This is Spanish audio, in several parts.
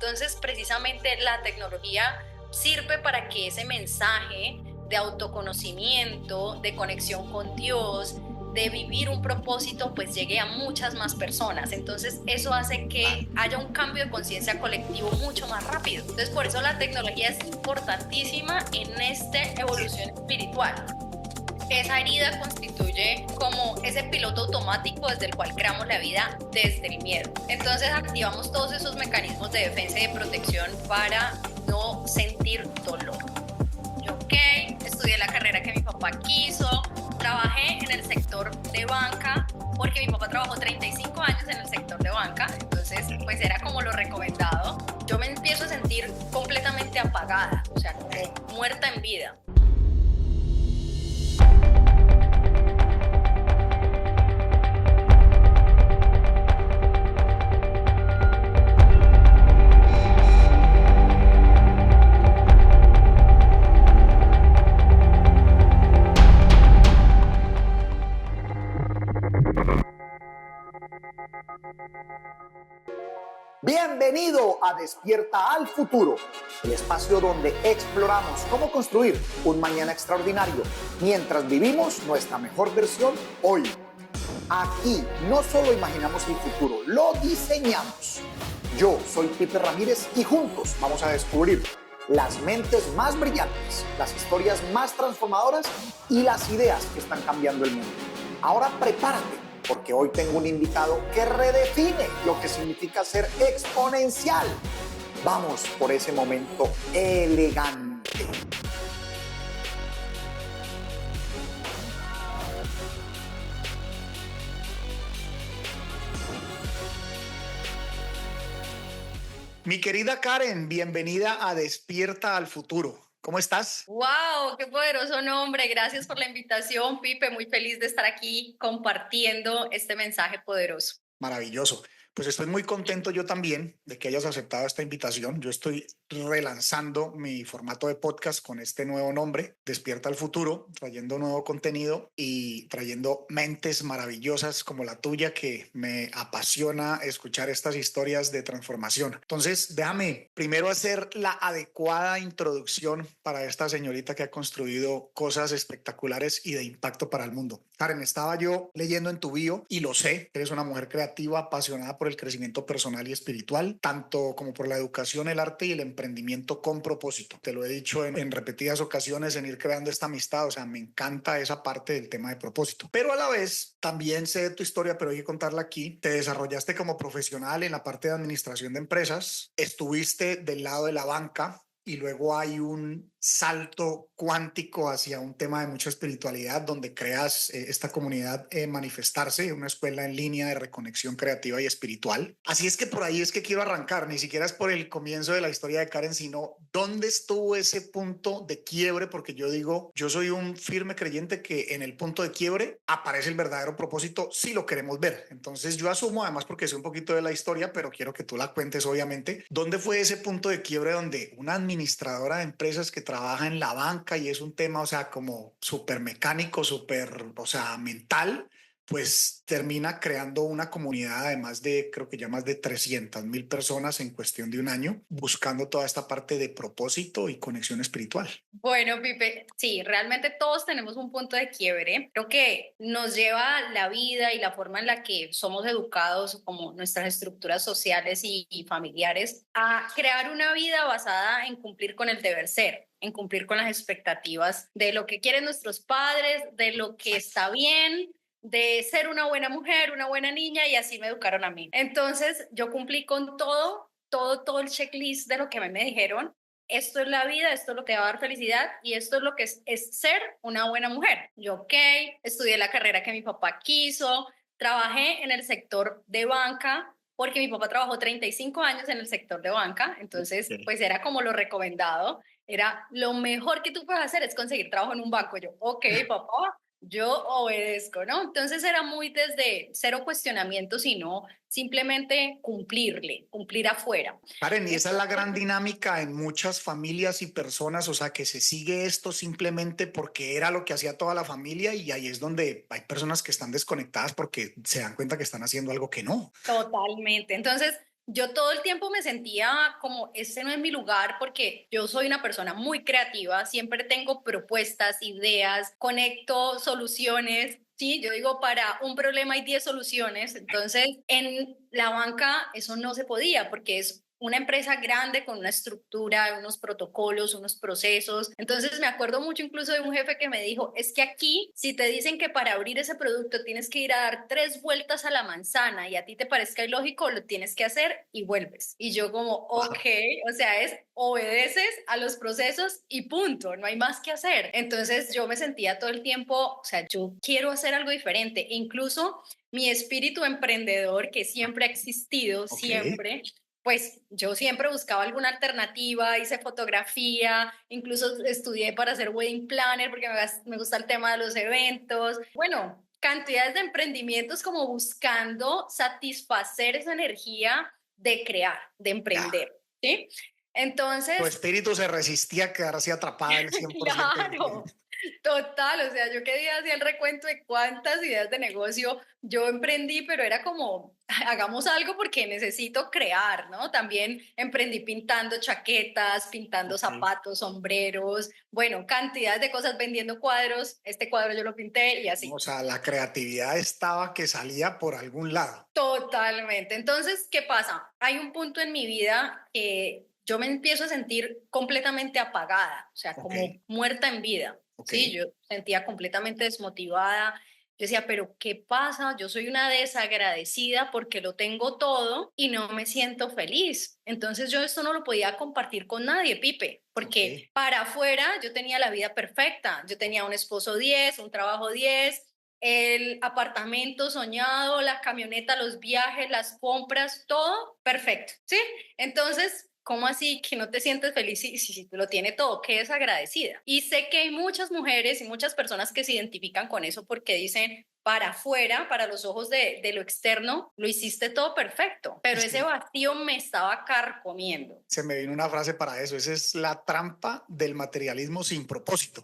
Entonces, precisamente la tecnología sirve para que ese mensaje de autoconocimiento, de conexión con Dios, de vivir un propósito, pues llegue a muchas más personas. Entonces eso hace que haya un cambio de conciencia colectivo mucho más rápido. Entonces por eso la tecnología es importantísima en esta evolución espiritual. Esa herida constituye como ese piloto automático desde el cual creamos la vida desde el miedo. Entonces activamos todos esos mecanismos de defensa y de protección para no sentir dolor. Yo, estudié la carrera que mi papá quiso, trabajé en el sector de banca, porque mi papá trabajó 35 años en el sector de banca, entonces pues era como lo recomendado. Yo me empiezo a sentir completamente apagada, o sea, como muerta en vida. Bienvenido a Despierta al Futuro, el espacio donde exploramos cómo construir un mañana extraordinario mientras vivimos nuestra mejor versión hoy. Aquí no solo imaginamos el futuro, lo diseñamos. Yo soy Pipe Ramírez y juntos vamos a descubrir las mentes más brillantes, las historias más transformadoras y las ideas que están cambiando el mundo. Ahora prepárate, porque hoy tengo un invitado que redefine lo que significa ser exponencial. Vamos por ese momento elegante. Mi querida Karen, bienvenida a Despierta al Futuro. ¿Cómo estás? ¡Wow! ¡Qué poderoso nombre! Gracias por la invitación, Pipe. Muy feliz de estar aquí compartiendo este mensaje poderoso. Maravilloso. Pues estoy muy contento yo también de que hayas aceptado esta invitación. Yo estoy relanzando mi formato de podcast con este nuevo nombre, Despierta al Futuro, trayendo nuevo contenido y trayendo mentes maravillosas como la tuya, que me apasiona escuchar estas historias de transformación. Entonces, déjame primero hacer la adecuada introducción para esta señorita que ha construido cosas espectaculares y de impacto para el mundo. Karen, estaba yo leyendo en tu bio y lo sé, eres una mujer creativa, apasionada por el crecimiento personal y espiritual, tanto como por la educación, el arte y el emprendimiento con propósito. Te lo he dicho en repetidas ocasiones, en ir creando esta amistad, o sea, me encanta esa parte del tema de propósito. Pero a la vez, también sé de tu historia, pero hay que contarla aquí. Te desarrollaste como profesional en la parte de administración de empresas, estuviste del lado de la banca, y luego hay un salto cuántico hacia un tema de mucha espiritualidad donde creas esta comunidad Manifestarse, una escuela en línea de reconexión creativa y espiritual. Así es que por ahí es que quiero arrancar, ni siquiera es por el comienzo de la historia de Karen, sino dónde estuvo ese punto de quiebre, porque yo digo, yo soy un firme creyente que en el punto de quiebre aparece el verdadero propósito si lo queremos ver. Entonces yo asumo, además porque sé un poquito de la historia, pero quiero que tú la cuentes obviamente, ¿dónde fue ese punto de quiebre donde una administradora de empresas que trabaja en la banca y es un tema, o sea, como súper mecánico, súper, o sea, mental, pues termina creando una comunidad, además de, creo que ya más de 300,000 personas en cuestión de un año, buscando toda esta parte de propósito y conexión espiritual? Bueno, Pipe, sí, realmente todos tenemos un punto de quiebre. Creo que nos lleva la vida y la forma en la que somos educados, como nuestras estructuras sociales y familiares, a crear una vida basada en cumplir con el deber ser, en cumplir con las expectativas de lo que quieren nuestros padres, de lo que está bien, de ser una buena mujer, una buena niña, y así me educaron a mí. Entonces, yo cumplí con todo el checklist de lo que a mí me dijeron. Esto es la vida, esto es lo que va a dar felicidad y esto es lo que es ser una buena mujer. Yo, estudié la carrera que mi papá quiso, trabajé en el sector de banca, porque mi papá trabajó 35 años en el sector de banca, entonces pues era como lo recomendado, era lo mejor que tú puedes hacer es conseguir trabajo en un banco. Yo, papá, yo obedezco, ¿no? Entonces era muy desde cero cuestionamiento, sino simplemente cumplir afuera. Karen, y esa es la gran dinámica en muchas familias y personas, o sea, que se sigue esto simplemente porque era lo que hacía toda la familia, y ahí es donde hay personas que están desconectadas porque se dan cuenta que están haciendo algo que no. Totalmente. Entonces, yo todo el tiempo me sentía como, este no es mi lugar, porque yo soy una persona muy creativa, siempre tengo propuestas, ideas, conecto soluciones. Sí, yo digo, para un problema hay 10 soluciones. Entonces, en la banca eso no se podía porque es una empresa grande con una estructura, unos protocolos, unos procesos. Entonces me acuerdo mucho incluso de un jefe que me dijo, es que aquí si te dicen que para abrir ese producto tienes que ir a dar 3 vueltas a la manzana y a ti te parezca ilógico, lo tienes que hacer y vuelves. Y yo como, ok, o sea, es obedeces a los procesos y punto, no hay más que hacer. Entonces yo me sentía todo el tiempo, o sea, yo quiero hacer algo diferente. E incluso mi espíritu emprendedor que siempre ha existido, Ok. siempre, pues yo siempre buscaba alguna alternativa, hice fotografía, incluso estudié para ser wedding planner porque me gusta el tema de los eventos. Bueno, cantidades de emprendimientos como buscando satisfacer esa energía de crear, de Ya. emprender, ¿sí? Tu Entonces, espíritu se resistía a quedarse atrapada el 100% del claro, tiempo. total, o sea, yo qué día hacía el recuento de cuántas ideas de negocio yo emprendí, pero era como, hagamos algo porque necesito crear, ¿no? También emprendí pintando chaquetas, pintando Ok. zapatos, sombreros, bueno, cantidades de cosas vendiendo cuadros, este cuadro yo lo pinté y O así. sea, la creatividad estaba que salía por algún lado. Totalmente. Entonces, ¿qué pasa? Hay un punto en mi vida que yo me empiezo a sentir completamente apagada, o sea, Ok, como muerta en vida. ok, Sí, yo sentía completamente desmotivada. Yo decía, pero ¿qué pasa? Yo soy una desagradecida porque lo tengo todo y no me siento feliz. Entonces yo esto no lo podía compartir con nadie, Pipe, ok, porque para afuera yo tenía la vida perfecta. Yo tenía un esposo 10, un trabajo 10, el apartamento soñado, la camioneta, los viajes, las compras, todo perfecto, ¿sí? Entonces, ¿cómo así que no te sientes feliz si lo tiene todo? Qué desagradecida. Y sé que hay muchas mujeres y muchas personas que se identifican con eso porque dicen, para afuera, para los ojos de lo externo, lo hiciste todo perfecto, pero ese sí. vacío me estaba carcomiendo. Se me vino una frase para eso. Esa es la trampa del materialismo sin propósito.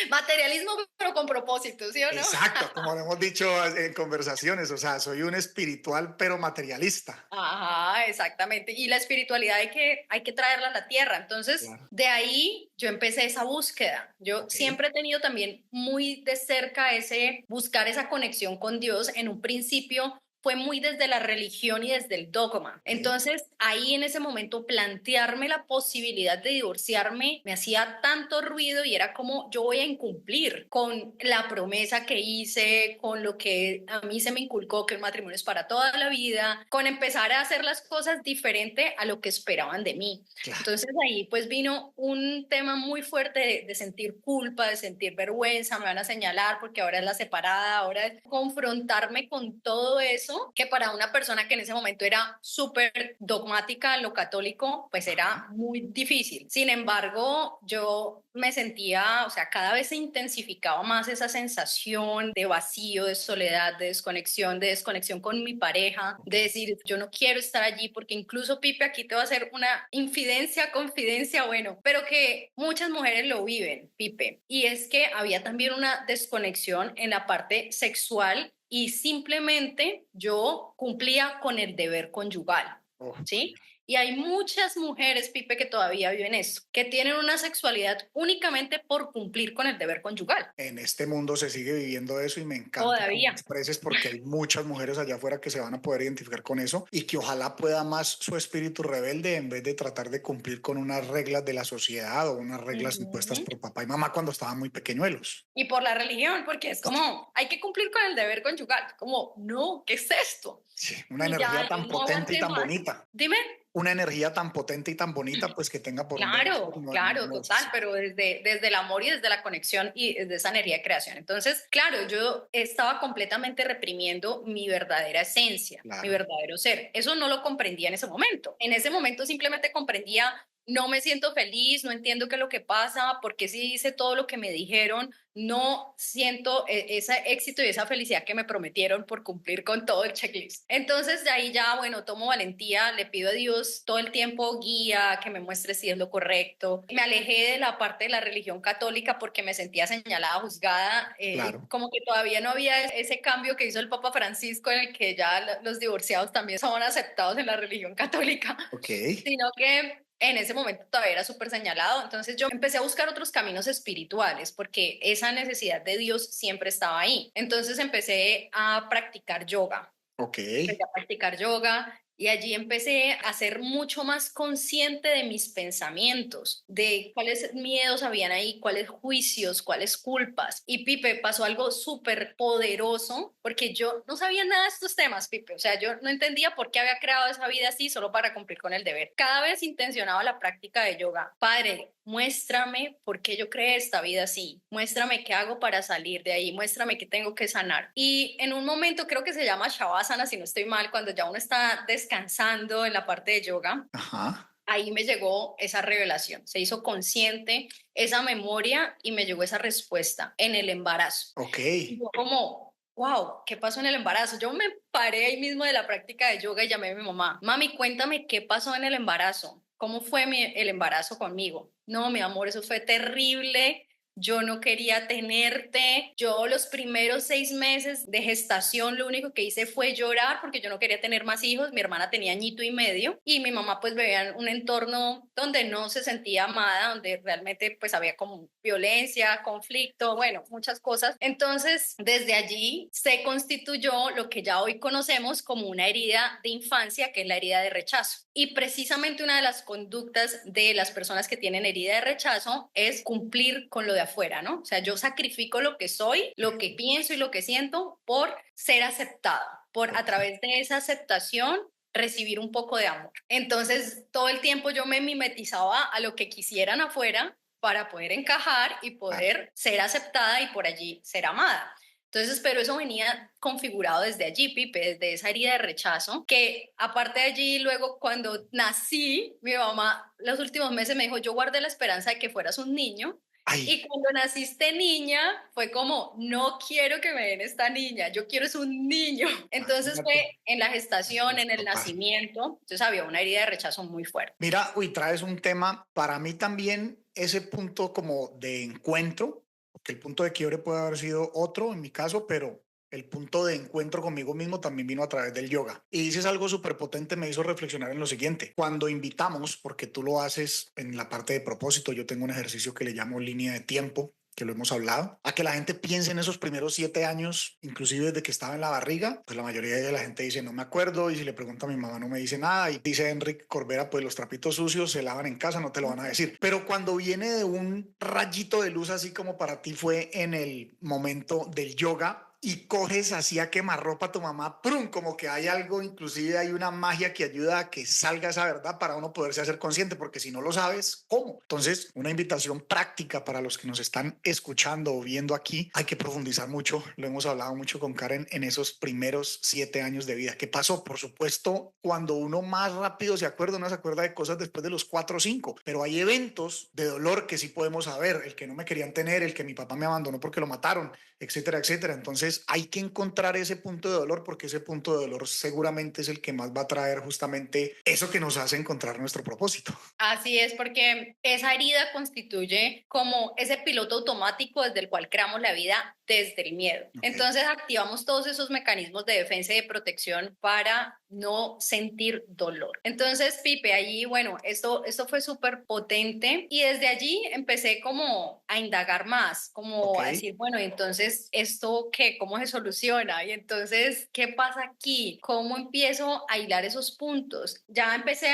Materialismo, pero con propósito, ¿sí o no? Exacto, como lo hemos dicho en conversaciones. O sea, soy un espiritual pero materialista. Ajá, exactamente. Y la espiritualidad hay que traerla a la tierra. Entonces, Claro. de ahí yo empecé esa búsqueda. Yo Ok, siempre he tenido también muy de cerca ese buscar esa conexión con Dios. En un principio fue muy desde la religión y desde el dogma. ok. Entonces, ahí en ese momento plantearme la posibilidad de divorciarme me hacía tanto ruido y era como yo voy a incumplir con la promesa que hice, con lo que a mí se me inculcó que el matrimonio es para toda la vida, con empezar a hacer las cosas diferente a lo que esperaban de mí. Claro. Entonces ahí pues vino un tema muy fuerte de sentir culpa, de sentir vergüenza, me van a señalar porque ahora es la separada, ahora es confrontarme con todo eso, que para una persona que en ese momento era súper dogmática en lo católico, pues Ajá. era muy difícil. Sin embargo, yo me sentía, o sea, cada vez se intensificaba más esa sensación de vacío, de soledad, de desconexión con mi pareja, Ok. de decir, yo no quiero estar allí porque incluso Pipe, aquí te va a hacer una infidencia, confidencia, bueno, pero que muchas mujeres lo viven, Pipe, y es que había también una desconexión en la parte sexual y simplemente yo cumplía con el deber conyugal. Oh, ¿Sí? Y hay muchas mujeres, Pipe, que todavía viven eso, que tienen una sexualidad únicamente por cumplir con el deber conyugal. en este mundo se sigue viviendo eso y me encanta que lo Todavía. expreses porque hay muchas mujeres allá afuera que se van a poder identificar con eso y que ojalá pueda más su espíritu rebelde en vez de tratar de cumplir con unas reglas de la sociedad o unas reglas impuestas Ujú. por papá y mamá cuando estaban muy pequeñuelos. Y por la religión, porque es como, hay que cumplir con el deber conyugal. Como, no, ¿qué es esto? Sí, una Y ya, energía yo tan no potente y aguanté tan más. bonita. Dime. Una energía tan potente y tan bonita, pues que tenga por un deber ser, Claro, no, claro, no es total, así. pero desde el amor y desde la conexión y desde esa energía de creación. Entonces, claro, yo estaba completamente reprimiendo mi verdadera esencia, mi Claro. verdadero ser. Eso no lo comprendía en ese momento. En ese momento simplemente comprendía no me siento feliz, no entiendo qué es lo que pasa, porque si hice todo lo que me dijeron, no siento ese éxito y esa felicidad que me prometieron por cumplir con todo el checklist. Entonces de ahí ya, bueno, tomo valentía, le pido a Dios todo el tiempo guía, que me muestre si es lo correcto. Me alejé de la parte de la religión católica porque me sentía señalada, juzgada, Claro. como que todavía no había ese cambio que hizo el Papa Francisco en el que ya los divorciados también son aceptados en la religión católica, Ok. sino que en ese momento todavía era súper señalado. Entonces yo empecé a buscar otros caminos espirituales porque esa necesidad de Dios siempre estaba ahí. Entonces empecé a practicar yoga. Ok. Empecé a practicar yoga y allí empecé a ser mucho más consciente de mis pensamientos, de cuáles miedos habían ahí, cuáles juicios, cuáles culpas. Y Pipe, pasó algo súper poderoso porque yo no sabía nada de estos temas, Pipe. O sea, yo no entendía por qué había creado esa vida así solo para cumplir con el deber. Cada vez intencionaba la práctica de yoga. Padre, muéstrame por qué yo creé esta vida así, muéstrame qué hago para salir de ahí, muéstrame qué tengo que sanar. Y en un momento, creo que se llama Shavasana, si no estoy mal, cuando ya uno está descansando en la parte de yoga, Ajá. ahí me llegó esa revelación, se hizo consciente esa memoria y me llegó esa respuesta en el embarazo. Ok. Y yo como, wow, ¿qué pasó en el embarazo? Yo me paré ahí mismo de la práctica de yoga y llamé a mi mamá. Mami, cuéntame qué pasó en el embarazo. ¿Cómo fue el embarazo conmigo? No, mi amor, eso fue terrible. Yo no quería tenerte. Yo los primeros 6 meses de gestación lo único que hice fue llorar porque yo no quería tener más hijos. Mi hermana tenía añito y medio y mi mamá pues vivía en un entorno donde no se sentía amada, donde realmente pues había como violencia, conflicto, bueno, muchas cosas. Entonces, desde allí se constituyó lo que ya hoy conocemos como una herida de infancia, que es la herida de rechazo. Y precisamente una de las conductas de las personas que tienen herida de rechazo es cumplir con lo de afuera, ¿no? O sea, yo sacrifico lo que soy, lo que pienso y lo que siento por ser aceptada, por a Ok. través de esa aceptación recibir un poco de amor. Entonces, todo el tiempo yo me mimetizaba a lo que quisieran afuera para poder encajar y Claro. poder ser aceptada y por allí ser amada. Entonces, pero eso venía configurado desde allí, Pipe, desde esa herida de rechazo, que aparte de allí, luego cuando nací, mi mamá los últimos meses me dijo, yo guardé la esperanza de que fueras un niño. Ay, Y cuando naciste niña, fue como, no quiero que me den esta niña, yo quiero es un niño. Entonces imagínate. fue en la gestación, en el Esto pasa. nacimiento, entonces había una herida de rechazo muy fuerte. Mira, uy, traes un tema para mí también, ese punto como de encuentro, porque el punto de quiebre puede haber sido otro en mi caso, pero el punto de encuentro conmigo mismo también vino a través del yoga. Y dices algo súper potente, me hizo reflexionar en lo siguiente. Cuando invitamos, porque tú lo haces en la parte de propósito, yo tengo un ejercicio que le llamo línea de tiempo, que lo hemos hablado, a que la gente piense en esos primeros 7 años, inclusive desde que estaba en la barriga, pues la mayoría de la gente dice no me acuerdo, y si le pregunto a mi mamá no me dice nada, y dice Enrique Corbera, pues los trapitos sucios se lavan en casa, no te lo van a decir. Pero cuando viene de un rayito de luz, así como para ti fue en el momento del yoga, y coges así a quemarropa a tu mamá, ¡prum! Como que hay algo, inclusive hay una magia que ayuda a que salga esa verdad para uno poderse hacer consciente, porque si no lo sabes, ¿cómo? Entonces, una invitación práctica para los que nos están escuchando o viendo aquí, hay que profundizar mucho, lo hemos hablado mucho con Karen, en esos primeros 7 años de vida. ¿Qué pasó? Por supuesto, cuando uno más rápido se acuerda, uno se acuerda de cosas después de los 4 o 5, pero hay eventos de dolor que sí podemos saber, el que no me querían tener, el que mi papá me abandonó porque lo mataron, etcétera, etcétera. Entonces hay que encontrar ese punto de dolor porque ese punto de dolor seguramente es el que más va a traer justamente eso que nos hace encontrar nuestro propósito. Así es, porque esa herida constituye como ese piloto automático desde el cual creamos la vida desde el miedo. Ok. Entonces activamos todos esos mecanismos de defensa y de protección para no sentir dolor. Entonces, Pipe, allí, bueno, esto fue súper potente y desde allí empecé como a indagar más, Ok. como a decir, bueno, entonces, ¿esto qué? ¿Cómo se soluciona? Y entonces, ¿qué pasa aquí? ¿Cómo empiezo a hilar esos puntos? Ya empecé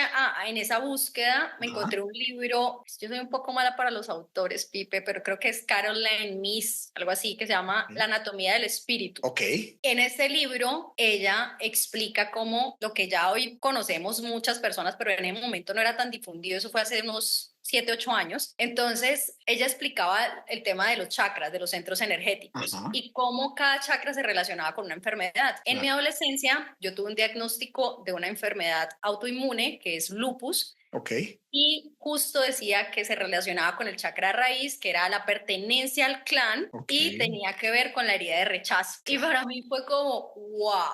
en esa búsqueda, me Ajá. encontré un libro, yo soy un poco mala para los autores, Pipe, pero creo que es Caroline Myss, algo así, que se llama La anatomía del espíritu. Ok. En este libro, ella explica cómo lo que ya hoy conocemos muchas personas, pero en ese momento no era tan difundido, eso fue hace unos 7, 8 años. Entonces, ella explicaba el tema de los chakras, de los centros energéticos Ajá, y cómo cada chakra se relacionaba con una enfermedad. En mi claro. adolescencia, yo tuve un diagnóstico de una enfermedad autoinmune que es lupus. Ok, Y justo decía que se relacionaba con el chakra raíz, que era la pertenencia al clan ok, y tenía que ver con la herida de rechazo. Y claro. para mí fue como, wow,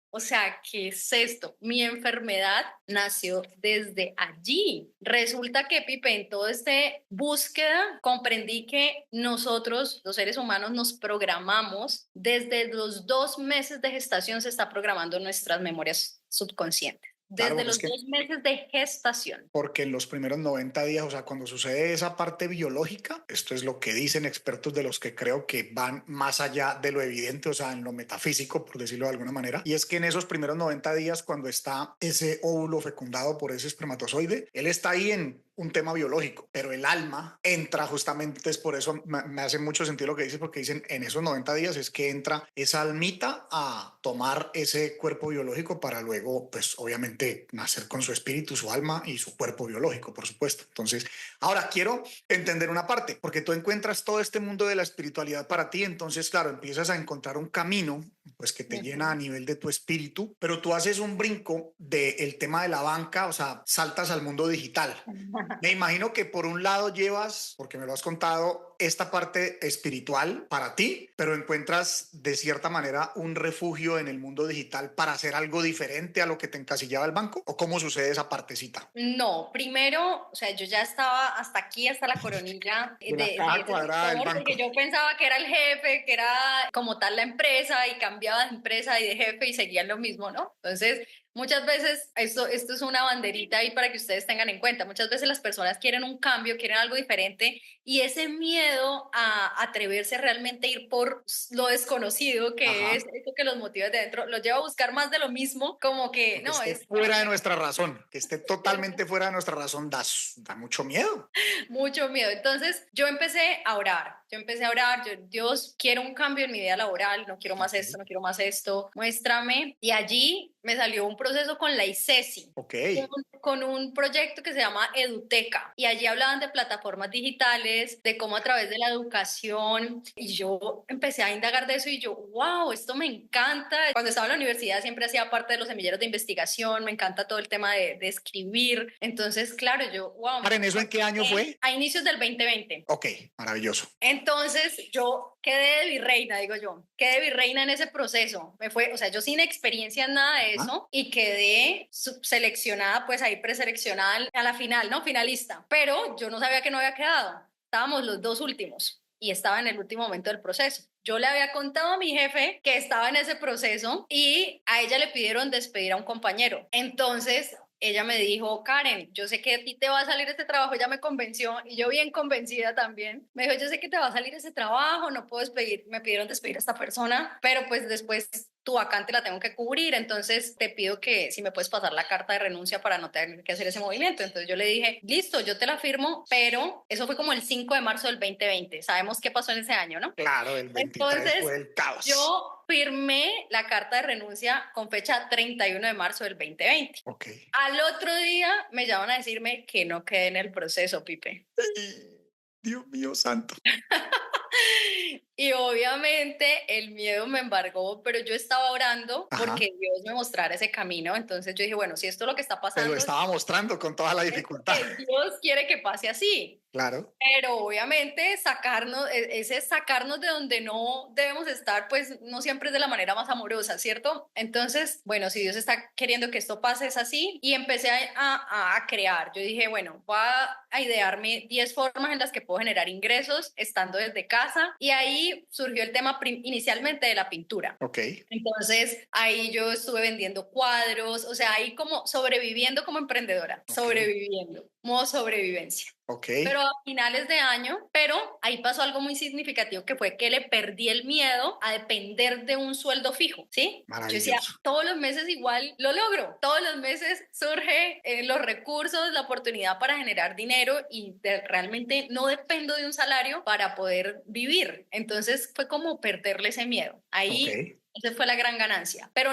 o sea, ¿qué es esto? Mi enfermedad nació desde allí. Resulta que, Pipe, en toda esta búsqueda comprendí que nosotros, los seres humanos, nos programamos desde los 2 meses de gestación, se está programando nuestras memorias subconscientes. Claro, Desde porque es los que 2 meses de gestación. porque en los primeros 90 días, o sea, cuando sucede esa parte biológica, esto es lo que dicen expertos de los que creo que van más allá de lo evidente, o sea, en lo metafísico, por decirlo de alguna manera, y es que en esos primeros 90 días, cuando está ese óvulo fecundado por ese espermatozoide, él está ahí en un tema biológico, pero el alma entra justamente, es por eso me hace mucho sentido lo que dices, porque dicen en esos 90 días es que entra esa almita a tomar ese cuerpo biológico para luego, pues obviamente, nacer con su espíritu, su alma y su cuerpo biológico, por supuesto. Entonces, ahora quiero entender una parte, porque tú encuentras todo este mundo de la espiritualidad para ti, entonces, claro, empiezas a encontrar un camino pues que te llena a Ujú. nivel de tu espíritu, pero tú haces un brinco del tema de la banca, o sea, saltas al mundo digital. Me imagino que por un lado llevas, porque me lo has contado, esta parte espiritual para ti, pero encuentras de cierta manera un refugio en el mundo digital para hacer algo diferente a lo que te encasillaba el banco. ¿O cómo sucede esa partecita? No, primero, o sea, yo ya estaba hasta aquí, hasta la coronilla De la de caja ese cuadrada del sector, banco. porque yo pensaba que era el jefe, que era como tal la empresa y cambiaba de empresa y de jefe y seguían lo mismo, ¿no? Entonces, muchas veces, esto es una banderita ahí para que ustedes tengan en cuenta, muchas veces las personas quieren un cambio, quieren algo diferente y ese miedo a atreverse realmente a ir por lo desconocido, que es Ajá. eso que los motiva de dentro, los lleva a buscar más de lo mismo, como que, Que no, esté es... fuera de nuestra razón, que esté totalmente fuera de nuestra razón, da mucho miedo. Mucho miedo. Entonces yo empecé a orar, yo, Dios, quiero un cambio en mi vida laboral, no quiero más Ok. esto, no quiero más esto, muéstrame. Y allí me salió un proceso con la ICESI, Ok. con un proyecto que se llama Eduteca. Y allí hablaban de plataformas digitales, de cómo a través de la educación, y yo empecé a indagar de eso y yo, wow, esto me encanta. Cuando estaba en la universidad siempre hacía parte de los semilleros de investigación, me encanta todo el tema de escribir. Entonces, claro, yo, wow, Karen, ¿eso en qué año fue? a inicios del 2020. Ok, maravilloso. Entonces yo quedé de virreina, digo yo, quedé de virreina en ese proceso. Me fue, o sea, yo sin experiencia en nada de Ajá. eso y quedé subseleccionada, pues ahí preseleccionada a la final, ¿no? Finalista. Pero yo no sabía que no había quedado. Estábamos los dos últimos y estaba en el último momento del proceso. Yo le había contado a mi jefe que estaba en ese proceso y a ella le pidieron despedir a un compañero. Entonces, ella me dijo, Karen, yo sé que a ti te va a salir este trabajo, ella me convenció y yo bien convencida también. Me dijo, yo sé que te va a salir ese trabajo, no puedo despedir, me pidieron despedir a esta persona, pero pues después tu vacante la tengo que cubrir, entonces te pido que si me puedes pasar la carta de renuncia para no tener que hacer ese movimiento. Entonces yo le dije, listo, yo te la firmo, pero eso fue como el 5 de marzo del 2020. Sabemos qué pasó en ese año, ¿no? Claro, el 23 Entonces fue el caos. yo firmé la carta de renuncia con fecha 31 de marzo del 2020. Ok. Al otro día me llaman a decirme que no quedé en el proceso, Pipe. Dios mío santo. Y obviamente el miedo me embargó, pero yo estaba orando Ajá. porque Dios me mostrara ese camino. Entonces yo dije, bueno, si esto es lo que está Te lo pasando, estaba mostrando con toda la es dificultad. porque Dios quiere que pase así. Claro. Pero obviamente sacarnos, ese sacarnos de donde no debemos estar, pues no siempre es de la manera más amorosa, ¿cierto? Entonces, bueno, si Dios está queriendo que esto pase, es así. Y empecé a crear. Yo dije, bueno, voy a idearme 10 formas en las que puedo generar ingresos estando desde casa. Y ahí surgió el tema inicialmente de la pintura. Ok. Entonces, ahí yo estuve vendiendo cuadros, o sea, ahí como sobreviviendo como emprendedora, Ok. sobreviviendo, modo sobrevivencia. Ok. Pero a finales de año, pero ahí pasó algo muy significativo que fue que le perdí el miedo a depender de un sueldo fijo, ¿sí? Yo decía, Maravilloso. todos los meses igual lo logro, todos los meses surge los recursos, la oportunidad para generar dinero y realmente no dependo de un salario para poder vivir. Entonces fue como perderle ese miedo. Ok. Ahí Esa fue la gran ganancia. Pero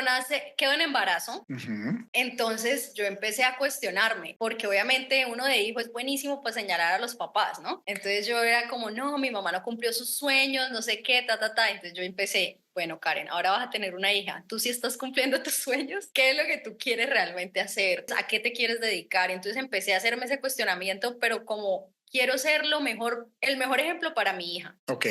quedó en embarazo. Ujú. Entonces yo empecé a cuestionarme, porque obviamente uno de hijo es buenísimo para señalar a los papás, ¿no? Entonces yo era como, no, mi mamá no cumplió sus sueños, no sé qué, ta, ta, ta. Entonces yo empecé, bueno, Karen, ahora vas a tener una hija. ¿Tú sí estás cumpliendo tus sueños? ¿Qué es lo que tú quieres realmente hacer? ¿A qué te quieres dedicar? Entonces empecé a hacerme ese cuestionamiento, pero como quiero ser lo mejor, el mejor ejemplo para mi hija. Ok,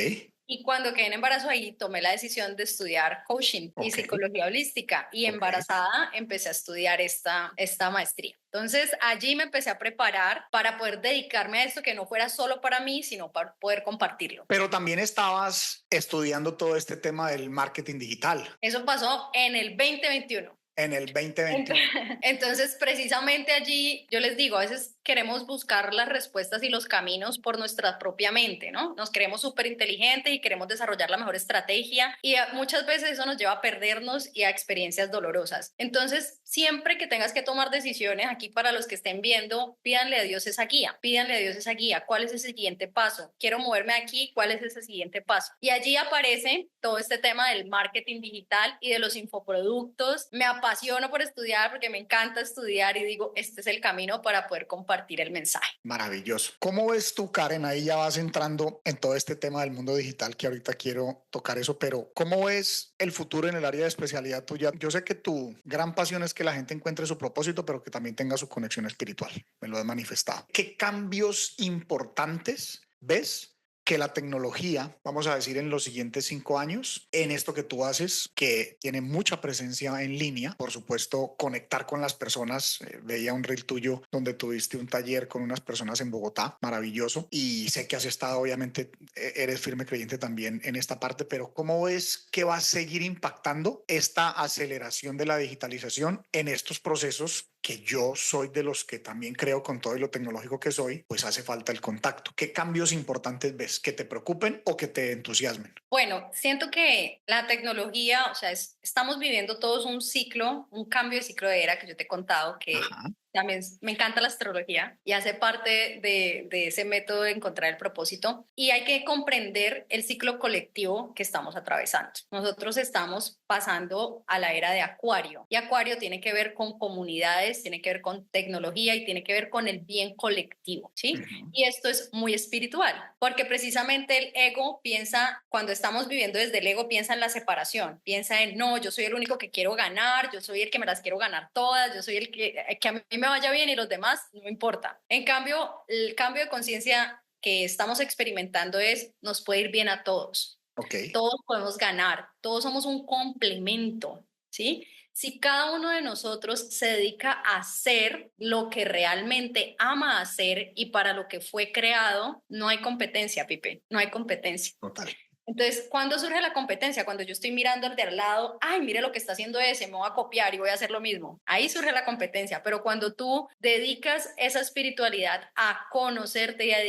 Y cuando quedé en embarazo ahí tomé la decisión de estudiar coaching y ok, psicología holística y ok. embarazada empecé a estudiar esta maestría. Entonces allí me empecé a preparar para poder dedicarme a esto que no fuera solo para mí, sino para poder compartirlo. Pero también estabas estudiando todo este tema del marketing digital Eso pasó en el 2021. en el 2021. Entonces, precisamente allí, yo les digo, a veces queremos buscar las respuestas y los caminos por nuestra propia mente, ¿no? Nos creemos súper inteligentes y queremos desarrollar la mejor estrategia y muchas veces eso nos lleva a perdernos y a experiencias dolorosas. Entonces, siempre que tengas que tomar decisiones, aquí para los que estén viendo, pídanle a Dios esa guía, pídanle a Dios esa guía. ¿Cuál es ese siguiente paso? Quiero moverme aquí, ¿cuál es ese siguiente paso? Y allí aparece todo este tema del marketing digital y de los infoproductos. Me apasiono por estudiar porque me encanta estudiar y digo, este es el camino para poder compartir el mensaje. Maravilloso. ¿Cómo ves tú, Karen? Ahí ya vas entrando en todo este tema del mundo digital que ahorita quiero tocar eso, pero ¿cómo ves el futuro en el área de especialidad tuya? Yo sé que tu gran pasión es que la gente encuentre su propósito, pero que también tenga su conexión espiritual. Me lo has manifestado. ¿Qué cambios importantes ves que la tecnología, vamos a decir, en los siguientes 5 años, en esto que tú haces, que tiene mucha presencia en línea, por supuesto, conectar con las personas? Veía un reel tuyo donde tuviste un taller con unas personas en Bogotá, maravilloso, y sé que has estado, obviamente, eres firme creyente también en esta parte, pero ¿cómo ves que va a seguir impactando esta aceleración de la digitalización en estos procesos que yo soy de los que también creo, con todo y lo tecnológico que soy, pues hace falta el contacto? ¿Qué cambios importantes ves que te preocupen o que te entusiasmen? Bueno, siento que la tecnología, o sea, estamos viviendo todos un ciclo, un cambio de ciclo de era que yo te he contado, que Ajá. también me encanta la astrología y hace parte de ese método de encontrar el propósito. Y hay que comprender el ciclo colectivo que estamos atravesando. Nosotros estamos pasando a la era de Acuario y Acuario tiene que ver con comunidades, tiene que ver con tecnología y tiene que ver con el bien colectivo, ¿sí? Uh-huh. Y esto es muy espiritual, porque precisamente el ego piensa, cuando estamos viviendo desde el ego, piensa en la separación, piensa en, no, yo soy el único que quiero ganar, yo soy el que me las quiero ganar todas, yo soy el que a mí me vaya bien y los demás no importa. En cambio, el cambio de conciencia que estamos experimentando es, nos puede ir bien a todos. Ok. Todos podemos ganar, todos somos un complemento, ¿sí? Si cada uno de nosotros se dedica a hacer lo que realmente ama hacer y para lo que fue creado, no hay competencia, Pipe, no hay competencia. Total. Entonces, ¿cuándo surge la competencia? Cuando yo estoy mirando al de al lado, ay, mire lo que está haciendo ese, me voy a copiar y voy a hacer lo mismo. Ahí surge la competencia, pero cuando tú dedicas esa espiritualidad a conocerte y a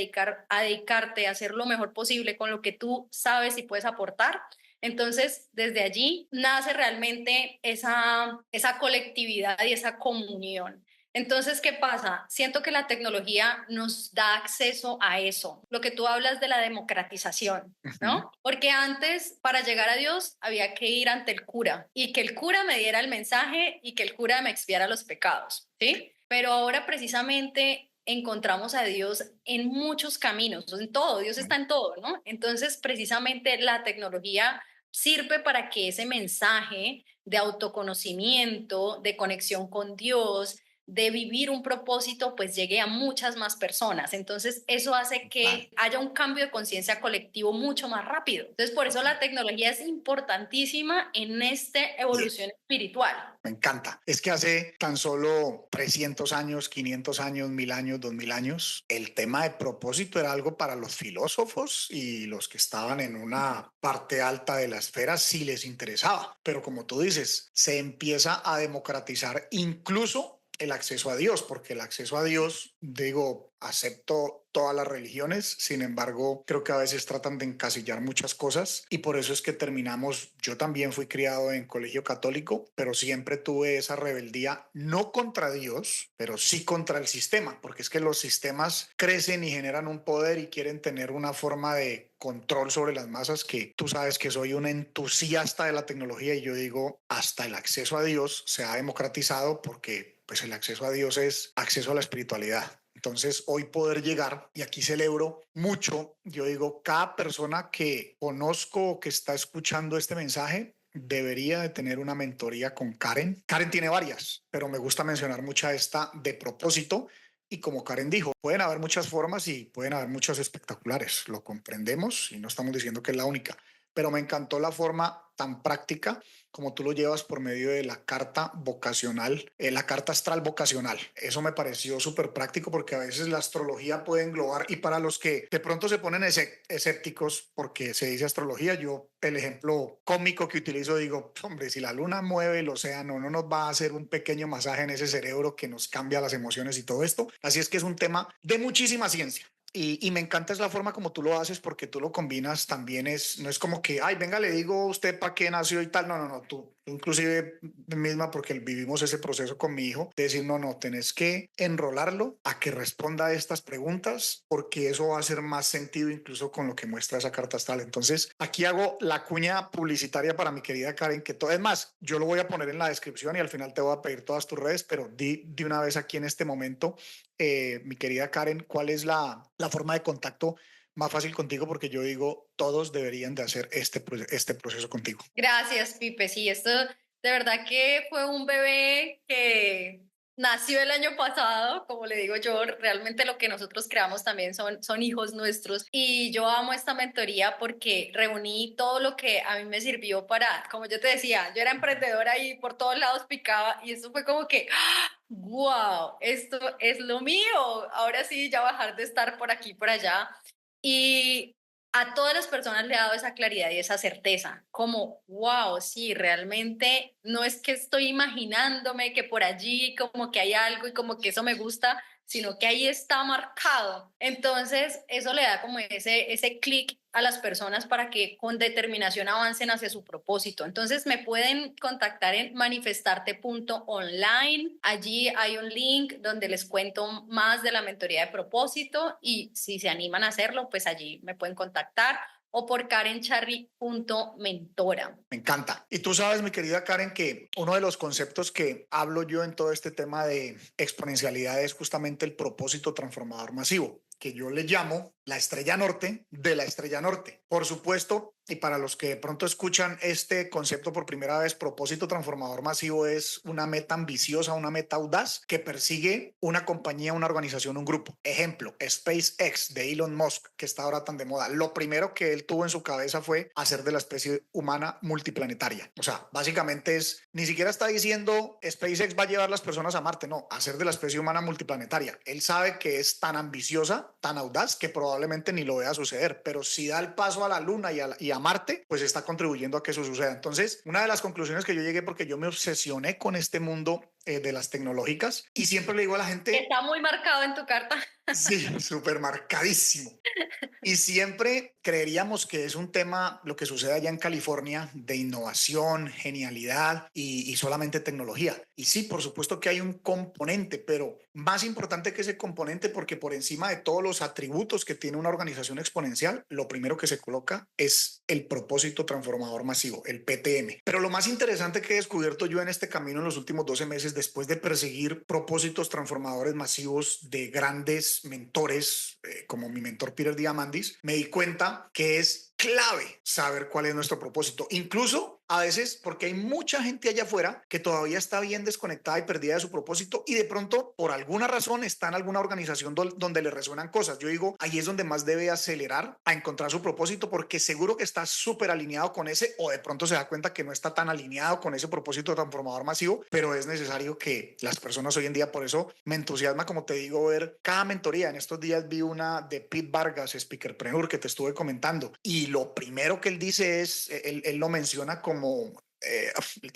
dedicarte a hacer lo mejor posible con lo que tú sabes y puedes aportar, entonces desde allí nace realmente esa colectividad y esa comunión. Entonces, ¿qué pasa? Siento que la tecnología nos da acceso a eso, lo que tú hablas de la democratización, Uh-huh. ¿no? Porque antes, para llegar a Dios, había que ir ante el cura y que el cura me diera el mensaje y que el cura me expiara los pecados, ¿sí? Pero ahora precisamente encontramos a Dios en muchos caminos, en todo, Dios está en todo, ¿no? Entonces, precisamente la tecnología sirve para que ese mensaje de autoconocimiento, de conexión con Dios, de vivir un propósito, pues llegue a muchas más personas. Entonces, eso hace Vale. que haya un cambio de conciencia colectivo mucho más rápido. Entonces, por eso la tecnología es importantísima en esta evolución espiritual. Me encanta. Es que hace tan solo 300 años, 500 años, 1000 años, 2000 años, el tema de propósito era algo para los filósofos y los que estaban en una parte alta de la esfera sí les interesaba. Pero como tú dices, se empieza a democratizar incluso el acceso a Dios, porque el acceso a Dios, digo, acepto todas las religiones. Sin embargo, creo que a veces tratan de encasillar muchas cosas y por eso es que terminamos. Yo también fui criado en colegio católico, pero siempre tuve esa rebeldía, no contra Dios, pero sí contra el sistema, porque es que los sistemas crecen y generan un poder y quieren tener una forma de control sobre las masas, que tú sabes que soy un entusiasta de la tecnología y yo digo, hasta el acceso a Dios se ha democratizado porque pues el acceso a Dios es acceso a la espiritualidad. Entonces, hoy poder llegar, y aquí celebro mucho, yo digo, cada persona que conozco o que está escuchando este mensaje debería de tener una mentoría con Karen. Karen tiene varias, pero me gusta mencionar mucha esta de propósito. Y como Karen dijo, pueden haber muchas formas y pueden haber muchas espectaculares. Lo comprendemos y no estamos diciendo que es la única, pero me encantó la forma tan práctica como tú lo llevas por medio de la carta vocacional, la carta astral vocacional. Eso me pareció súper práctico porque a veces la astrología puede englobar, y para los que de pronto se ponen escépticos porque se dice astrología, yo el ejemplo cómico que utilizo digo, hombre, si la luna mueve el océano, no nos va a hacer un pequeño masaje en ese cerebro que nos cambia las emociones y todo esto. Así es que es un tema de muchísima ciencia. Y me encanta es la forma como tú lo haces porque tú lo combinas también, no es como que, ay, venga, le digo a usted para qué nació y tal. No, no, no, tú inclusive misma, porque vivimos ese proceso con mi hijo, de decir, no, no, tenés que enrolarlo a que responda a estas preguntas porque eso va a hacer más sentido incluso con lo que muestra esa carta astral. Entonces, aquí hago la cuña publicitaria para mi querida Karen, que todo es más, yo lo voy a poner en la descripción y al final te voy a pedir todas tus redes, pero di de una vez aquí en este momento, mi querida Karen, ¿cuál es la forma de contacto más fácil contigo? Porque yo digo, todos deberían de hacer este proceso contigo. Gracias, Pipe. Sí, esto de verdad que fue un bebé que nació el año pasado, como le digo yo, realmente lo que nosotros creamos también son hijos nuestros. Y yo amo esta mentoría porque reuní todo lo que a mí me sirvió para, como yo te decía, yo era emprendedora y por todos lados picaba y esto fue como que, wow, esto es lo mío. Ahora sí, ya bajar de estar por aquí, por allá. Y a todas las personas le ha dado esa claridad y esa certeza, como, wow, sí, realmente no es que estoy imaginándome que por allí como que hay algo y como que eso me gusta, sino que ahí está marcado. Entonces, eso le da como ese clic a las personas para que con determinación avancen hacia su propósito. Entonces, me pueden contactar en manifestarte.online. Allí hay un link donde les cuento más de la mentoría de propósito y si se animan a hacerlo, pues allí me pueden contactar o por karencharry.mentora. Me encanta. Y tú sabes, mi querida Karen, que uno de los conceptos que hablo yo en todo este tema de exponencialidad es justamente el propósito transformador masivo, que yo le llamo la estrella norte de la estrella norte. Por supuesto, y para los que de pronto escuchan este concepto por primera vez, propósito transformador masivo es una meta ambiciosa, una meta audaz que persigue una compañía, una organización, un grupo. Ejemplo, SpaceX de Elon Musk, que está ahora tan de moda. Lo primero que él tuvo en su cabeza fue hacer de la especie humana multiplanetaria. O sea, básicamente ni siquiera está diciendo SpaceX va a llevar las personas a Marte, no, hacer de la especie humana multiplanetaria. Él sabe que es tan ambiciosa, tan audaz, que probablemente ni lo vea suceder, pero si da el paso a la Luna y a Marte, pues está contribuyendo a que eso suceda. Entonces, una de las conclusiones que yo llegué, porque yo me obsesioné con este mundo de las tecnológicas, y siempre le digo a la gente, Está muy marcado en tu carta. sí, súper marcadísimo. Y siempre creeríamos que es un tema, lo que sucede allá en California, de innovación, genialidad y solamente tecnología. Y sí, por supuesto que hay un componente, pero más importante que ese componente, porque por encima de todos los atributos que tiene una organización exponencial, lo primero que se coloca es el propósito transformador masivo, el PTM. Pero lo más interesante que he descubierto yo en este camino en los últimos 12 meses, después de perseguir propósitos transformadores masivos de grandes mentores, como mi mentor Peter Diamandis, me di cuenta que es clave saber cuál es nuestro propósito. Incluso a veces porque hay mucha gente allá afuera que todavía está bien desconectada y perdida de su propósito y de pronto por alguna razón está en alguna organización donde le resuenan cosas. Yo digo, ahí es donde más debe acelerar a encontrar su propósito porque seguro que está súper alineado con ese o de pronto se da cuenta que no está tan alineado con ese propósito transformador masivo, pero es necesario que las personas hoy en día, por eso me entusiasma, como te digo, ver cada mentoría. En estos días vi una de Pete Vargas, Speakerpreneur, que te estuve comentando, y lo primero que él dice es, él lo menciona como,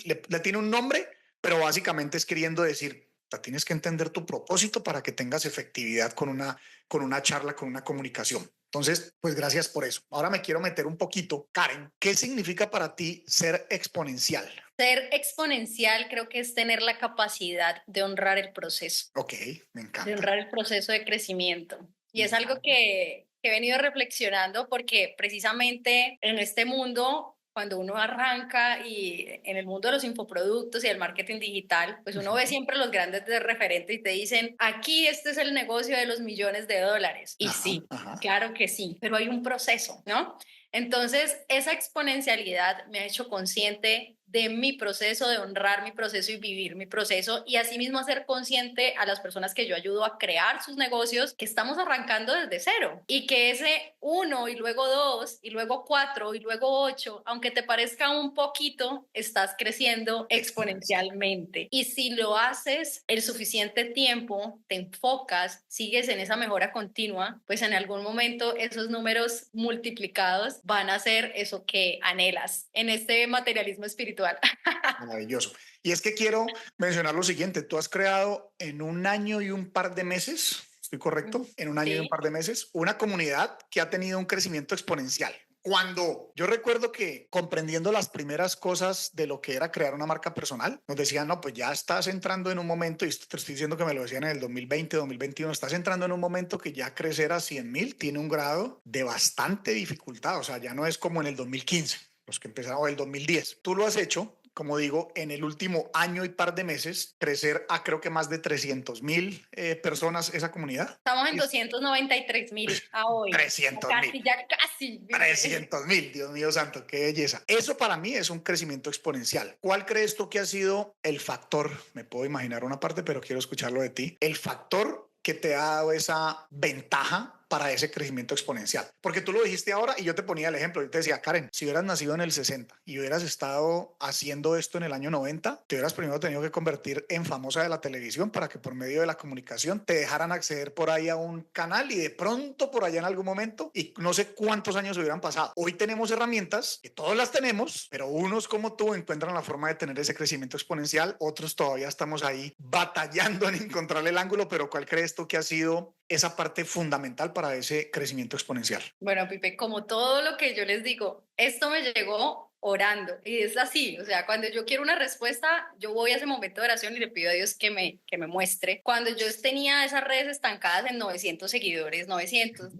le tiene un nombre, pero básicamente es queriendo decir sea, tienes que entender tu propósito para que tengas efectividad con una charla, con una comunicación. Entonces, pues gracias por eso. Ahora me quiero meter un poquito. Karen, ¿qué significa para ti ser exponencial? Ser exponencial creo que es tener la capacidad de honrar el proceso, Ok, me de encanta. honrar el proceso de crecimiento. Y Me es algo encanta. que he venido reflexionando porque precisamente en este mundo, cuando uno arranca y en el mundo de los infoproductos y el marketing digital, pues uno ve Ujú. siempre los grandes de referentes y te dicen, aquí este es el negocio de los millones de dólares. Y Ajá, sí, ajá. claro que sí, pero hay un proceso, ¿no? Entonces, esa exponencialidad me ha hecho consciente de mi proceso, de honrar mi proceso y vivir mi proceso y asimismo hacer consciente a las personas que yo ayudo a crear sus negocios que estamos arrancando desde cero y que ese uno y luego dos y luego cuatro y luego ocho, aunque te parezca un poquito, estás creciendo Exponencial. exponencialmente. Y si lo haces el suficiente tiempo, te enfocas, sigues en esa mejora continua, pues en algún momento esos números multiplicados van a ser eso que anhelas en este materialismo espiritual. Maravilloso. Y es que quiero mencionar lo siguiente. Tú has creado en un año y un par de meses, ¿estoy correcto? En un año y un Sí. par de meses, una comunidad que ha tenido un crecimiento exponencial. Cuando yo recuerdo que comprendiendo las primeras cosas de lo que era crear una marca personal, nos decían, no, pues ya estás entrando en un momento, y esto te estoy diciendo que me lo decían en el 2020, 2021, estás entrando en un momento que ya crecer a 100,000 tiene un grado de bastante dificultad, o sea, ya no es como en el 2015, los que empezaron, o el 2010. Tú lo has hecho, como digo, en el último año y par de meses, crecer a creo que más de 300,000 personas esa comunidad. Estamos en Es 293.000 a hoy. 300,000. Ya casi, Pipe. 300,000, Dios mío santo, qué belleza. Eso para mí es un crecimiento exponencial. ¿Cuál crees tú que ha sido el factor? Me puedo imaginar una parte, pero quiero escucharlo de ti. El factor que te ha dado esa ventaja para ese crecimiento exponencial. Porque tú lo dijiste ahora y yo te ponía el ejemplo. Yo te decía, Karen, si hubieras nacido en el 60 y hubieras estado haciendo esto en el año 90, te hubieras primero tenido que convertir en famosa de la televisión para que por medio de la comunicación te dejaran acceder por ahí a un canal y de pronto por allá en algún momento, y no sé cuántos años hubieran pasado. Hoy tenemos herramientas que todos las tenemos, pero unos como tú encuentran la forma de tener ese crecimiento exponencial, otros todavía estamos ahí batallando en encontrar el ángulo, pero ¿cuál crees tú que ha sido esa parte fundamental para ese crecimiento exponencial? Bueno, Pipe, como todo lo que yo les digo, esto me llegó orando y es así, o sea, cuando yo quiero una respuesta, yo voy a ese momento de oración y le pido a Dios que me muestre. Cuando yo tenía esas redes estancadas en 900 seguidores, 900,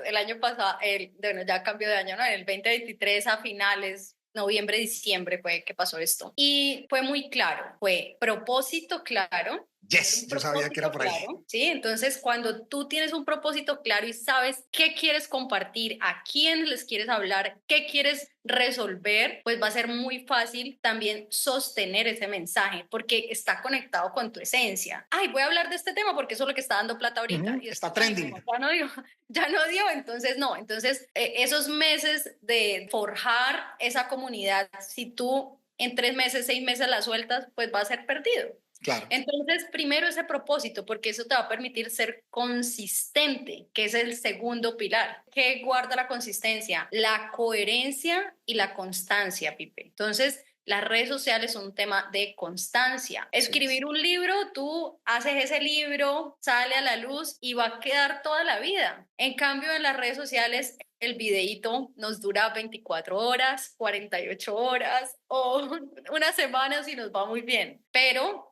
el año pasado, bueno, ya cambió de año, ¿no? En el 2023 a finales, noviembre, diciembre fue que pasó esto. Y fue muy claro, fue propósito claro, tener Yes, un yo sabía que era propósito por ahí. claro, ¿sí? Entonces, cuando tú tienes un propósito claro y sabes qué quieres compartir, a quién les quieres hablar, qué quieres resolver, pues va a ser muy fácil también sostener ese mensaje porque está conectado con tu esencia. Ay, voy a hablar de este tema porque eso es lo que está dando plata ahorita. Y es, Está ay, trending. no, ya no dio, ya no dio, entonces no. Entonces, esos meses de forjar esa comunidad, si tú en 3 meses, 6 meses la sueltas, pues va a ser perdido. Claro. Entonces, primero ese propósito, porque eso te va a permitir ser consistente, que es el segundo pilar. ¿Qué guarda la consistencia? La coherencia y la constancia, Pipe. Entonces, las redes sociales son un tema de constancia. Así es. Escribir un libro, tú haces ese libro, sale a la luz y va a quedar toda la vida. En cambio, en las redes sociales, el videíto nos dura 24 horas, 48 horas o una semana si nos va muy bien. Pero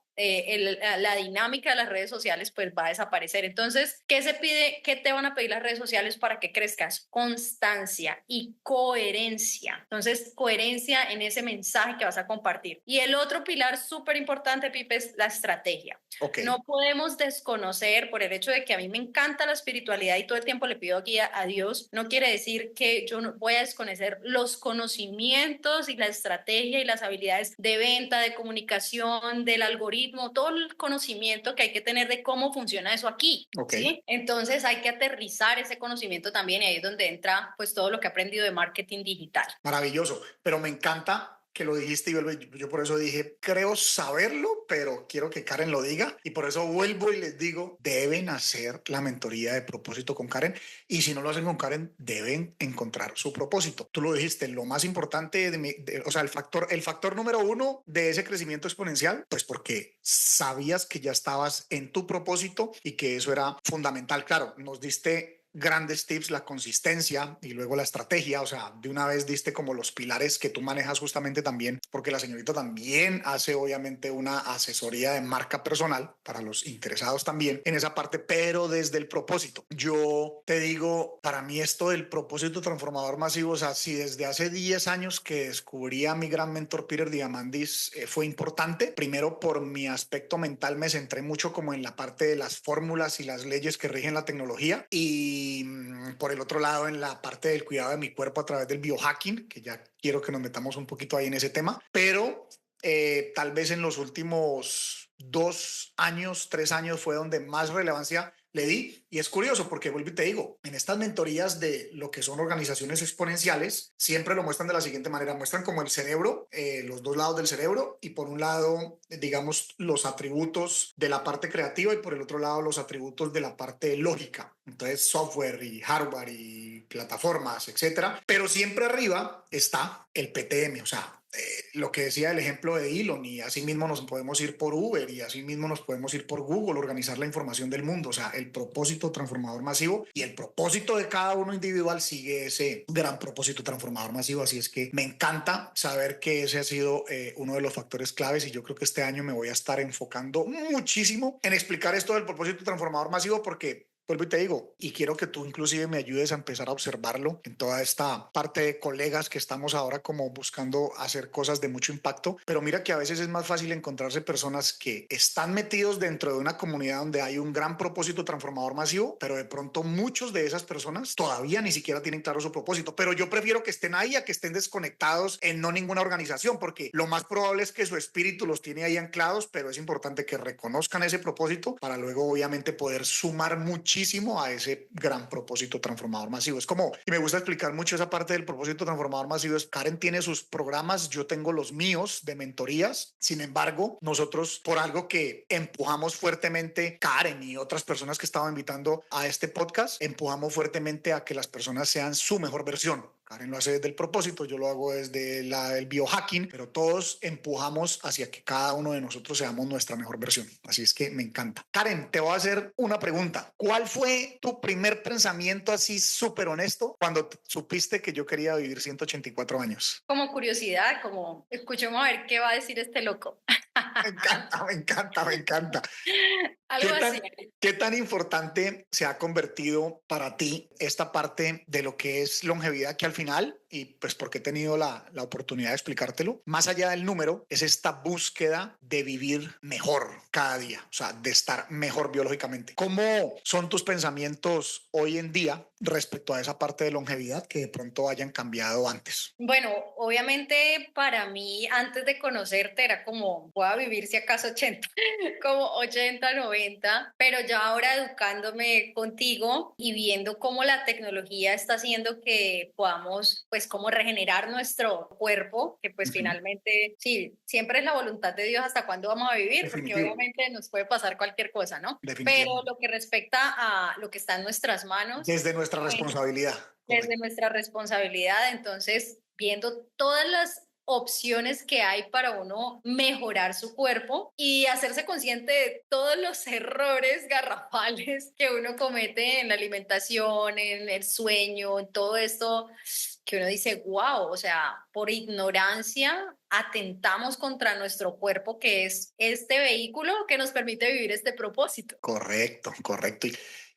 la dinámica de las redes sociales pues va a desaparecer. Entonces, ¿qué se pide? ¿Qué te van a pedir las redes sociales para que crezcas? Constancia y coherencia. Entonces, coherencia en ese mensaje que vas a compartir. Y el otro pilar súper importante, Pipe, es la estrategia. Ok. No podemos desconocer por el hecho de que a mí me encanta la espiritualidad y todo el tiempo le pido guía a Dios. No quiere decir que yo no voy a desconocer los conocimientos y la estrategia y las habilidades de venta, de comunicación, del algoritmo, todo el conocimiento que hay que tener de cómo funciona eso aquí, Ok. ¿sí? Entonces hay que aterrizar ese conocimiento también y ahí es donde entra pues todo lo que he aprendido de marketing digital. Maravilloso, pero me encanta que lo dijiste y yo por eso dije, creo saberlo, pero quiero que Karen lo diga y por eso vuelvo y les digo, deben hacer la mentoría de propósito con Karen y si no lo hacen con Karen, deben encontrar su propósito. Tú lo dijiste, lo más importante, o sea, el factor número uno de ese crecimiento exponencial, pues porque sabías que ya estabas en tu propósito y que eso era fundamental. Claro, nos diste grandes tips, la consistencia y luego la estrategia, o sea, de una vez diste como los pilares que tú manejas justamente también, porque la señorita también hace obviamente una asesoría de marca personal para los interesados también en esa parte, pero desde el propósito. Yo te digo, para mí esto del propósito transformador masivo, o sea, si desde hace 10 años que descubrí a mi gran mentor Peter Diamandis fue importante, primero por mi aspecto mental me centré mucho como en la parte de las fórmulas y las leyes que rigen la tecnología y por el otro lado en la parte del cuidado de mi cuerpo a través del biohacking, que ya quiero que nos metamos un poquito ahí en ese tema, pero tal vez en los últimos 2 años, 3 años fue donde más relevancia le di. Y es curioso porque vuelvo y te digo, en estas mentorías de lo que son organizaciones exponenciales, siempre lo muestran de la siguiente manera, muestran como el cerebro, los dos lados del cerebro y por un lado, digamos, los atributos de la parte creativa y por el otro lado los atributos de la parte lógica. Entonces, software y hardware y plataformas, etcétera. Pero siempre arriba está el PTM, o sea, lo que decía el ejemplo de Elon, y así mismo nos podemos ir por Uber y así mismo nos podemos ir por Google, organizar la información del mundo, o sea, el propósito transformador masivo y el propósito de cada uno individual sigue ese gran propósito transformador masivo, así es que me encanta saber que ese ha sido uno de los factores claves y yo creo que este año me voy a estar enfocando muchísimo en explicar esto del propósito transformador masivo porque vuelvo y te digo, y quiero que tú inclusive me ayudes a empezar a observarlo en toda esta parte de colegas que estamos ahora como buscando hacer cosas de mucho impacto, pero mira que a veces es más fácil encontrarse personas que están metidos dentro de una comunidad donde hay un gran propósito transformador masivo, pero de pronto muchos de esas personas todavía ni siquiera tienen claro su propósito, pero yo prefiero que estén ahí a que estén desconectados en no ninguna organización, porque lo más probable es que su espíritu los tiene ahí anclados, pero es importante que reconozcan ese propósito para luego obviamente poder sumar muchísimo a ese gran propósito transformador masivo. Es como, y me gusta explicar mucho esa parte del propósito transformador masivo, es Karen tiene sus programas, yo tengo los míos de mentorías, sin embargo, nosotros por algo que empujamos fuertemente, Karen y otras personas que estaba invitando a este podcast, empujamos fuertemente a que las personas sean su mejor versión. Karen lo hace desde el propósito, yo lo hago desde el biohacking, pero todos empujamos hacia que cada uno de nosotros seamos nuestra mejor versión. Así es que me encanta. Karen, te voy a hacer una pregunta. ¿Cuál fue tu primer pensamiento así súper honesto cuando supiste que yo quería vivir 184 años? Como curiosidad, como escuchemos a ver qué va a decir este loco. Me encanta, me encanta, me encanta. Algo ¿Qué así. tan, ¿Qué tan importante se ha convertido para ti esta parte de lo que es longevidad que al final, y pues porque he tenido la oportunidad de explicártelo, más allá del número, es esta búsqueda de vivir mejor cada día, o sea, de estar mejor biológicamente? ¿Cómo son tus pensamientos hoy en día respecto a esa parte de longevidad que de pronto hayan cambiado antes? Bueno, obviamente para mí antes de conocerte era como, voy a vivir si acaso 80, como 80, 90, pero ya ahora educándome contigo y viendo cómo la tecnología está haciendo que podamos, pues, como regenerar nuestro cuerpo, que pues Ujú. finalmente, sí, siempre es la voluntad de Dios hasta cuándo vamos a vivir, porque Definitivo, obviamente nos puede pasar cualquier cosa, ¿no? Pero definitivamente. lo que respecta a lo que está en nuestras manos, Desde nuestra pues, responsabilidad, desde correcto. nuestra responsabilidad, entonces viendo todas las opciones que hay para uno mejorar su cuerpo y hacerse consciente de todos los errores garrafales que uno comete en la alimentación, en el sueño, en todo esto que uno dice, wow, o sea, por ignorancia atentamos contra nuestro cuerpo, que es este vehículo que nos permite vivir este propósito. Correcto, correcto.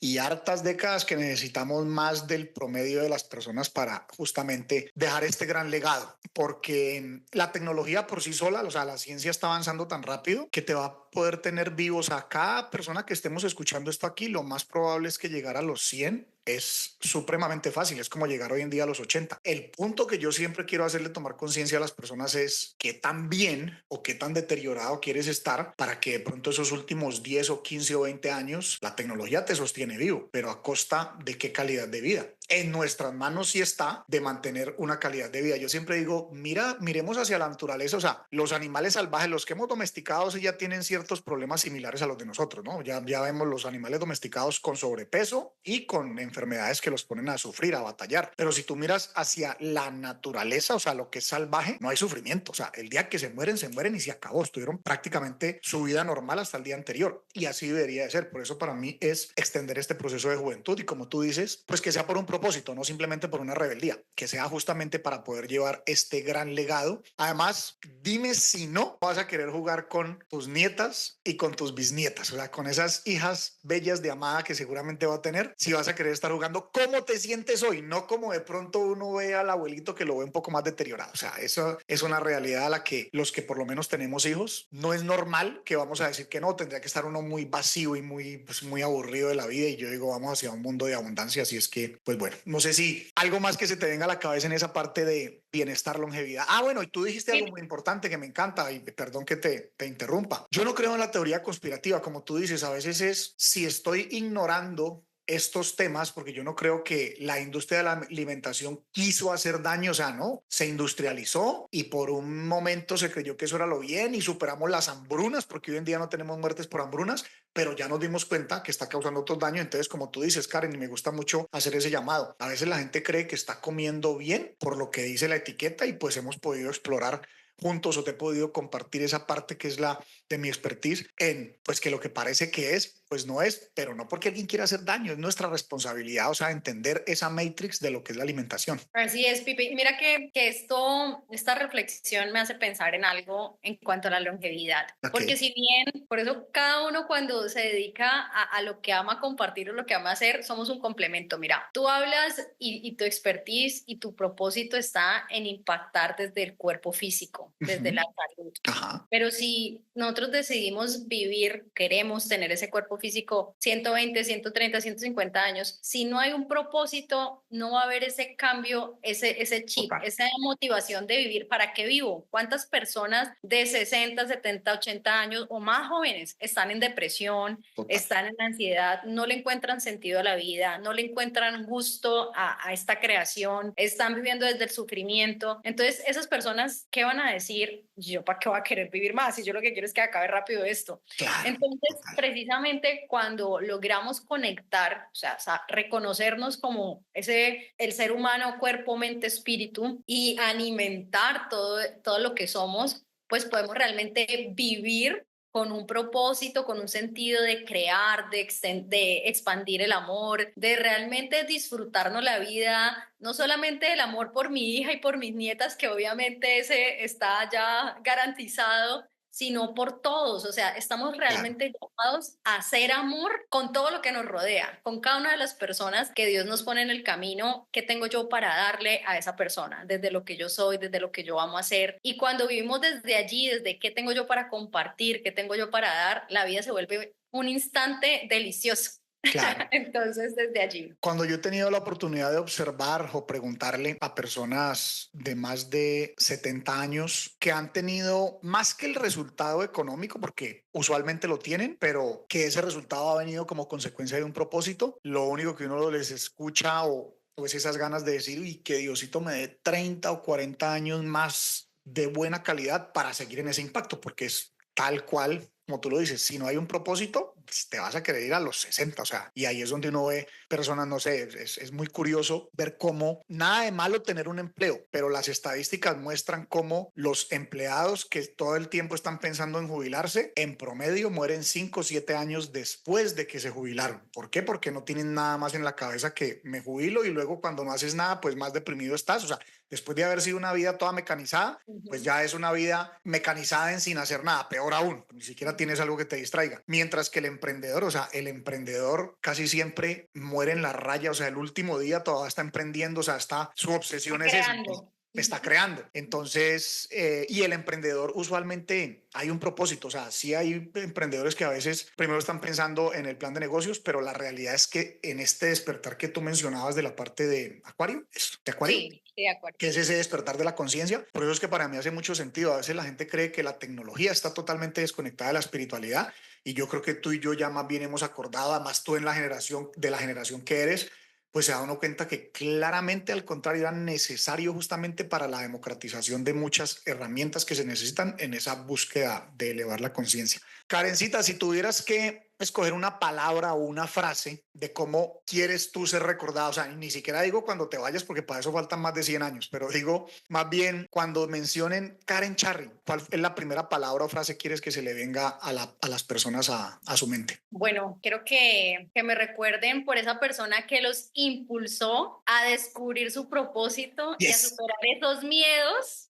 Y hartas décadas que necesitamos más del promedio de las personas para justamente dejar este gran legado, porque la tecnología por sí sola, o sea, la ciencia está avanzando tan rápido que te va a poder tener vivos a cada persona que estemos escuchando esto aquí. Lo más probable es que llegar a los 100 es supremamente fácil, es como llegar hoy en día a los 80. El punto que yo siempre quiero hacerle tomar conciencia a las personas es qué tan bien o qué tan deteriorado quieres estar para que de pronto esos últimos 10 o 15 o 20 años la tecnología te sostiene vivo, pero a costa de qué calidad de vida. En nuestras manos sí está de mantener una calidad de vida. Yo siempre digo, miremos hacia la naturaleza, o sea, los animales salvajes, los que hemos domesticado, ya tienen ciertos problemas similares a los de nosotros, ¿no? Ya vemos los animales domesticados con sobrepeso y con enfermedades que los ponen a sufrir, a batallar. Pero si tú miras hacia la naturaleza, o sea, lo que es salvaje, no hay sufrimiento. O sea, el día que se mueren y se acabó. Estuvieron prácticamente su vida normal hasta el día anterior. Y así debería de ser. Por eso para mí es extender este proceso de juventud y como tú dices, pues que sea por un propósito, no simplemente por una rebeldía, que sea justamente para poder llevar este gran legado. Además, dime si no vas a querer jugar con tus nietas y con tus bisnietas, o sea, con esas hijas bellas de Amada que seguramente va a tener, si vas a querer estar jugando, ¿cómo te sientes hoy? No como de pronto uno ve al abuelito que lo ve un poco más deteriorado. O sea, eso es una realidad a la que los que por lo menos tenemos hijos, no es normal que vamos a decir que no, tendría que estar uno muy vacío y muy aburrido de la vida. Y yo digo, vamos hacia un mundo de abundancia. Así es que, pues bueno, no sé si algo más que se te venga a la cabeza en esa parte de bienestar, longevidad. Ah, bueno, y tú dijiste algo muy importante que me encanta y perdón que te interrumpa. Yo no creo en la teoría conspirativa, como tú dices, a veces es si estoy ignorando estos temas, porque yo no creo que la industria de la alimentación quiso hacer daño, o sea, no, se industrializó y por un momento se creyó que eso era lo bien y superamos las hambrunas, porque hoy en día no tenemos muertes por hambrunas, pero ya nos dimos cuenta que está causando otros daños. Entonces, como tú dices, Karen, y me gusta mucho hacer ese llamado, a veces la gente cree que está comiendo bien por lo que dice la etiqueta y pues hemos podido explorar juntos o te he podido compartir esa parte que es la de mi expertise en pues que lo que parece que es pues no es, pero no porque alguien quiera hacer daño, es nuestra responsabilidad, o sea, entender esa matrix de lo que es la alimentación. Así es, Pipe. Mira que esta reflexión me hace pensar en algo en cuanto a la longevidad. Porque Ok. si bien, por eso cada uno cuando se dedica a lo que ama compartir o lo que ama hacer, somos un complemento. Mira, tú hablas y tu expertise y tu propósito está en impactar desde el cuerpo físico, desde la salud. Ajá. Pero si nosotros decidimos vivir, queremos tener ese cuerpo físico 120, 130, 150 años, si no hay un propósito, no va a haber ese cambio, ese chip, Total. esa motivación de vivir. ¿Para qué vivo? ¿Cuántas personas de 60, 70, 80 años o más jóvenes están en depresión, Total. están en ansiedad, no le encuentran sentido a la vida, no le encuentran gusto a esta creación, están viviendo desde el sufrimiento? Entonces, esas personas, ¿qué van a decir? Yo, ¿para qué voy a querer vivir más? Si yo lo que quiero es que acabe rápido esto. Claro. Entonces, Total. precisamente cuando logramos conectar, o sea, reconocernos como el ser humano, cuerpo, mente, espíritu, y alimentar todo lo que somos, pues podemos realmente vivir con un propósito, con un sentido de crear, de expandir el amor, de realmente disfrutarnos la vida, no solamente el amor por mi hija y por mis nietas, que obviamente ese está ya garantizado, sino por todos. O sea, estamos Claro. realmente llamados a hacer amor con todo lo que nos rodea, con cada una de las personas que Dios nos pone en el camino. ¿Qué tengo yo para darle a esa persona? Desde lo que yo soy, desde lo que yo amo hacer. Y cuando vivimos desde allí, desde qué tengo yo para compartir, qué tengo yo para dar, la vida se vuelve un instante delicioso. Claro. Entonces, desde allí. Cuando yo he tenido la oportunidad de observar o preguntarle a personas de más de 70 años que han tenido más que el resultado económico, porque usualmente lo tienen, pero que ese resultado ha venido como consecuencia de un propósito, lo único que uno les escucha o es esas ganas de decir, y que Diosito me dé 30 o 40 años más de buena calidad para seguir en ese impacto, porque es tal cual como tú lo dices, si no hay un propósito, pues te vas a querer ir a los 60, o sea, y ahí es donde uno ve personas, no sé, es muy curioso ver cómo nada de malo tener un empleo, pero las estadísticas muestran cómo los empleados que todo el tiempo están pensando en jubilarse, en promedio mueren 5 o 7 años después de que se jubilaron. ¿Por qué? Porque no tienen nada más en la cabeza que me jubilo y luego cuando no haces nada, pues más deprimido estás, o sea, después de haber sido una vida toda mecanizada, pues ya es una vida mecanizada en sin hacer nada, peor aún, ni siquiera tienes algo que te distraiga. Mientras que el emprendedor, o sea, el emprendedor casi siempre muere en la raya, o sea, el último día todavía está emprendiendo, o sea, su obsesión Está es eso. creando. está creando. Entonces, y el emprendedor usualmente hay un propósito, o sea, sí hay emprendedores que a veces primero están pensando en el plan de negocios, pero la realidad es que en este despertar que tú mencionabas de la parte de Acuario, ¿de Acuario? Sí, de acuerdo. Que es ese despertar de la conciencia. Por eso es que para mí hace mucho sentido. A veces la gente cree que la tecnología está totalmente desconectada de la espiritualidad y yo creo que tú y yo ya más bien hemos acordado, además tú en la generación, de la generación que eres, pues se da uno cuenta que claramente al contrario era necesario justamente para la democratización de muchas herramientas que se necesitan en esa búsqueda de elevar la conciencia. Karencita, si tuvieras que escoger una palabra o una frase de cómo quieres tú ser recordado, o sea, ni siquiera digo cuando te vayas porque para eso faltan más de 100 años, pero digo más bien cuando mencionen Karen Charry, ¿cuál es la primera palabra o frase quieres que se le venga a las personas a su mente? Bueno, quiero que me recuerden por esa persona que los impulsó a descubrir su propósito y a Yes.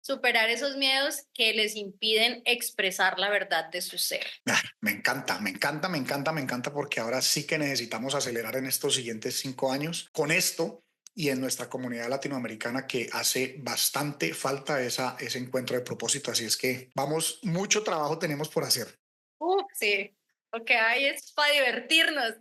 superar esos miedos que les impiden expresar la verdad de su ser. Me encanta, me encanta, me encanta, me encanta porque ahora sí que necesitamos acelerar en estos siguientes 5 años con esto y en nuestra comunidad latinoamericana que hace bastante falta ese encuentro de propósito. Así es que vamos, mucho trabajo tenemos por hacer. Sí, lo que hay es para divertirnos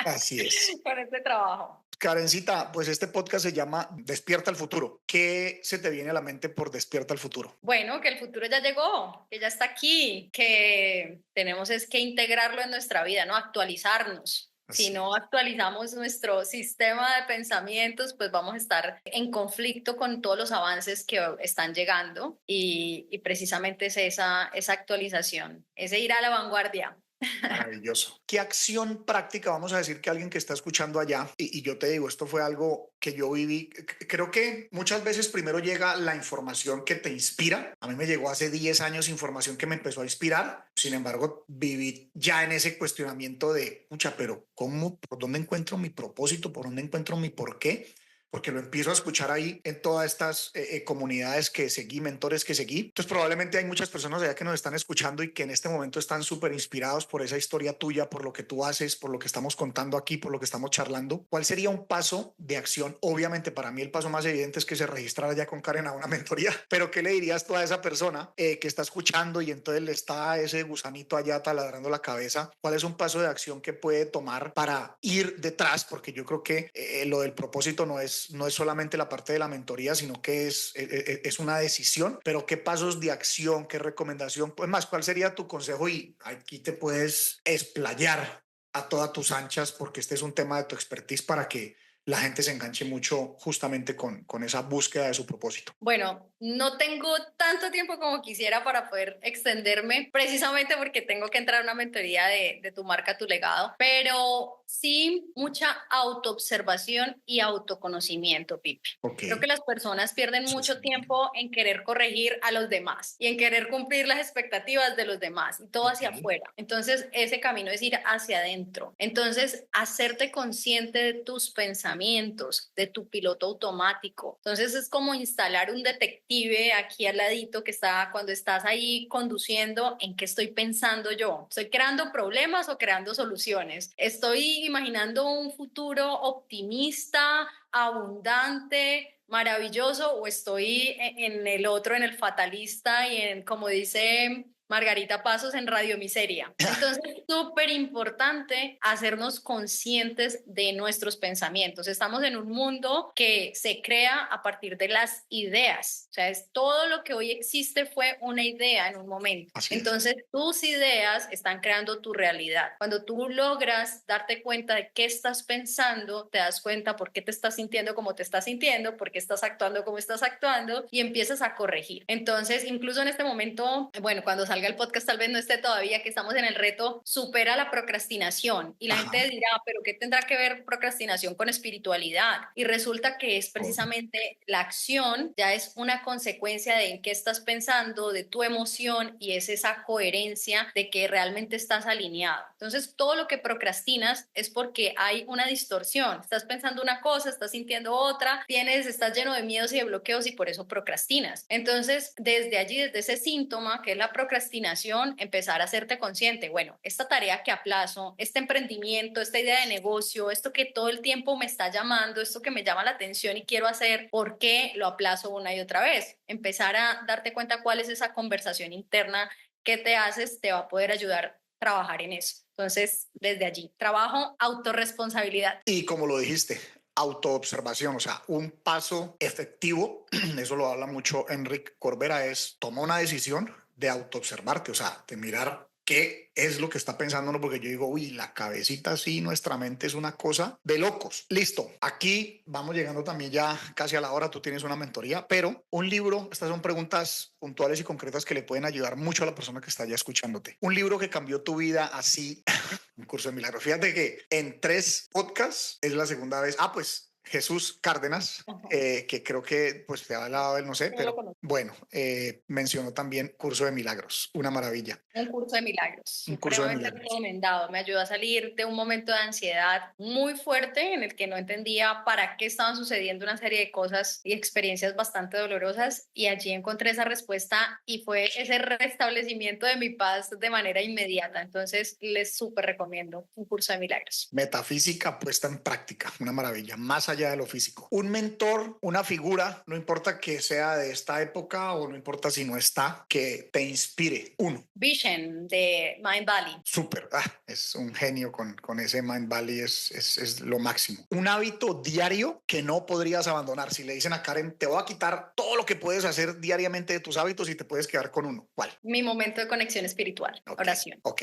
Así es. con este trabajo. Karencita, pues este podcast se llama Despierta el futuro. ¿Qué se te viene a la mente por Despierta el futuro? Bueno, que el futuro ya llegó, que ya está aquí, que tenemos es que integrarlo en nuestra vida, ¿no? Actualizarnos. Si Así no es. actualizamos nuestro sistema de pensamientos, pues vamos a estar en conflicto con todos los avances que están llegando y precisamente es esa actualización, ese ir a la vanguardia. Maravilloso. ¿Qué acción práctica vamos a decir que alguien que está escuchando allá? Y yo te digo, esto fue algo que yo viví. Creo que muchas veces primero llega la información que te inspira. A mí me llegó hace 10 años información que me empezó a inspirar. Sin embargo, viví ya en ese cuestionamiento de, mucha, pero ¿cómo? ¿Por dónde encuentro mi propósito? ¿Por dónde encuentro mi por qué? Porque lo empiezo a escuchar ahí en todas estas comunidades que seguí, mentores que seguí. Entonces probablemente hay muchas personas allá que nos están escuchando y que en este momento están súper inspirados por esa historia tuya, por lo que tú haces, por lo que estamos contando aquí, por lo que estamos charlando. ¿Cuál sería un paso de acción? Obviamente para mí el paso más evidente es que se registrara ya con Karen a una mentoría, pero ¿qué le dirías tú a esa persona que está escuchando y entonces le está ese gusanito allá taladrando la cabeza? ¿Cuál es un paso de acción que puede tomar para ir detrás? Porque yo creo que lo del propósito no es solamente la parte de la mentoría, sino que es una decisión, pero qué pasos de acción, qué recomendación, pues más, ¿cuál sería tu consejo? Y aquí te puedes explayar a todas tus anchas porque este es un tema de tu expertise para que la gente se enganche mucho justamente con esa búsqueda de su propósito. Bueno, no tengo tanto tiempo como quisiera para poder extenderme, precisamente porque tengo que entrar a una mentoría de tu marca, tu legado, pero sí mucha autoobservación y autoconocimiento, Pipe. Ok. Creo que las personas pierden Eso es mucho tiempo en querer corregir a los demás y en querer cumplir las expectativas de los demás y todo hacia ok. afuera. Entonces, ese camino es ir hacia adentro. Entonces, hacerte consciente de tus pensamientos, de tu piloto automático. Entonces, es como instalar un detective aquí al ladito que está cuando estás ahí conduciendo, ¿en qué estoy pensando yo? ¿Estoy creando problemas o creando soluciones? ¿Estoy imaginando un futuro optimista, abundante, maravilloso, o estoy en el otro, en el fatalista y en, como dice Margarita Pasos, en Radio Miseria? Entonces, es súper importante hacernos conscientes de nuestros pensamientos. Estamos en un mundo que se crea a partir de las ideas. O sea, es todo lo que hoy existe fue una idea en un momento. Así es. Entonces, tus ideas están creando tu realidad. Cuando tú logras darte cuenta de qué estás pensando, te das cuenta por qué te estás sintiendo como te estás sintiendo, por qué estás actuando como estás actuando y empiezas a corregir. Entonces, incluso en este momento, bueno, cuando salga el podcast tal vez no esté todavía, que estamos en el reto supera la procrastinación y la gente Ajá. dirá, pero ¿qué tendrá que ver procrastinación con espiritualidad? Y resulta que es Oh, precisamente la acción, ya es una consecuencia de en qué estás pensando, de tu emoción y es esa coherencia de que realmente estás alineado. Entonces, todo lo que procrastinas es porque hay una distorsión. Estás pensando una cosa, estás sintiendo otra, estás lleno de miedos y de bloqueos y por eso procrastinas. Entonces, desde allí, desde ese síntoma que es la procrastinación, procrastinación, empezar a hacerte consciente, bueno, esta tarea que aplazo, este emprendimiento, esta idea de negocio, esto que todo el tiempo me está llamando, esto que me llama la atención y quiero hacer, ¿por qué lo aplazo una y otra vez? Empezar a darte cuenta cuál es esa conversación interna que te haces, te va a poder ayudar a trabajar en eso. Entonces, desde allí, trabajo, autorresponsabilidad. Y como lo dijiste, autoobservación, o sea, un paso efectivo, eso lo habla mucho Enrique Corbera, es toma una decisión de autoobservarte, o sea, de mirar qué es lo que está pensando uno, porque yo digo, uy, la cabecita sí, nuestra mente es una cosa de locos. Listo, aquí vamos llegando también ya casi a la hora, tú tienes una mentoría, pero un libro, estas son preguntas puntuales y concretas que le pueden ayudar mucho a la persona que está ya escuchándote. Un libro que cambió tu vida así, un curso de milagros. Fíjate que en 3 podcasts es la segunda vez. Pues Jesús Cárdenas, que creo que pues te ha hablado él, no sé, No lo pero conozco. bueno, mencionó también curso de milagros, una maravilla. Un curso de milagros, Un curso de supremamente milagros. recomendado. Me ayudó a salir de un momento de ansiedad muy fuerte en el que no entendía para qué estaban sucediendo una serie de cosas y experiencias bastante dolorosas. Y allí encontré esa respuesta y fue ese restablecimiento de mi paz de manera inmediata. Entonces, les súper recomiendo un curso de milagros. Metafísica puesta en práctica, una maravilla, más allá de lo físico. Un mentor, una figura, no importa que sea de esta época o no importa si no está, que te inspire. Uno. Vision de Mind Valley. Súper, es un genio con ese Mind Valley, es lo máximo. Un hábito diario que no podrías abandonar. Si le dicen a Karen, te voy a quitar todo lo que puedes hacer diariamente de tus hábitos y te puedes quedar con uno. ¿Cuál? Mi momento de conexión espiritual, Ok, oración. ok.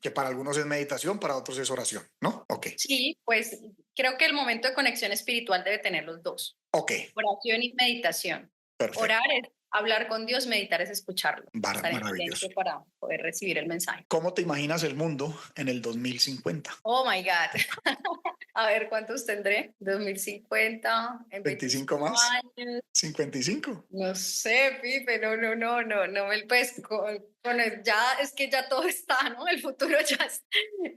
Que para algunos es meditación, para otros es oración, ¿no? Ok, Sí, pues creo que el momento de conexión espiritual debe tener los dos, ok, oración y meditación. Orar perfecto. es hablar con Dios, meditar es escucharlo, estar en Maravilloso. silencio para poder recibir el mensaje. ¿Cómo te imaginas el mundo en el 2050? Oh my God. A ver, ¿cuántos tendré? 2050, en 25 25 más, años. 55. No sé, Pipe, no, pues ya es que ya todo está, ¿no? El futuro ya es,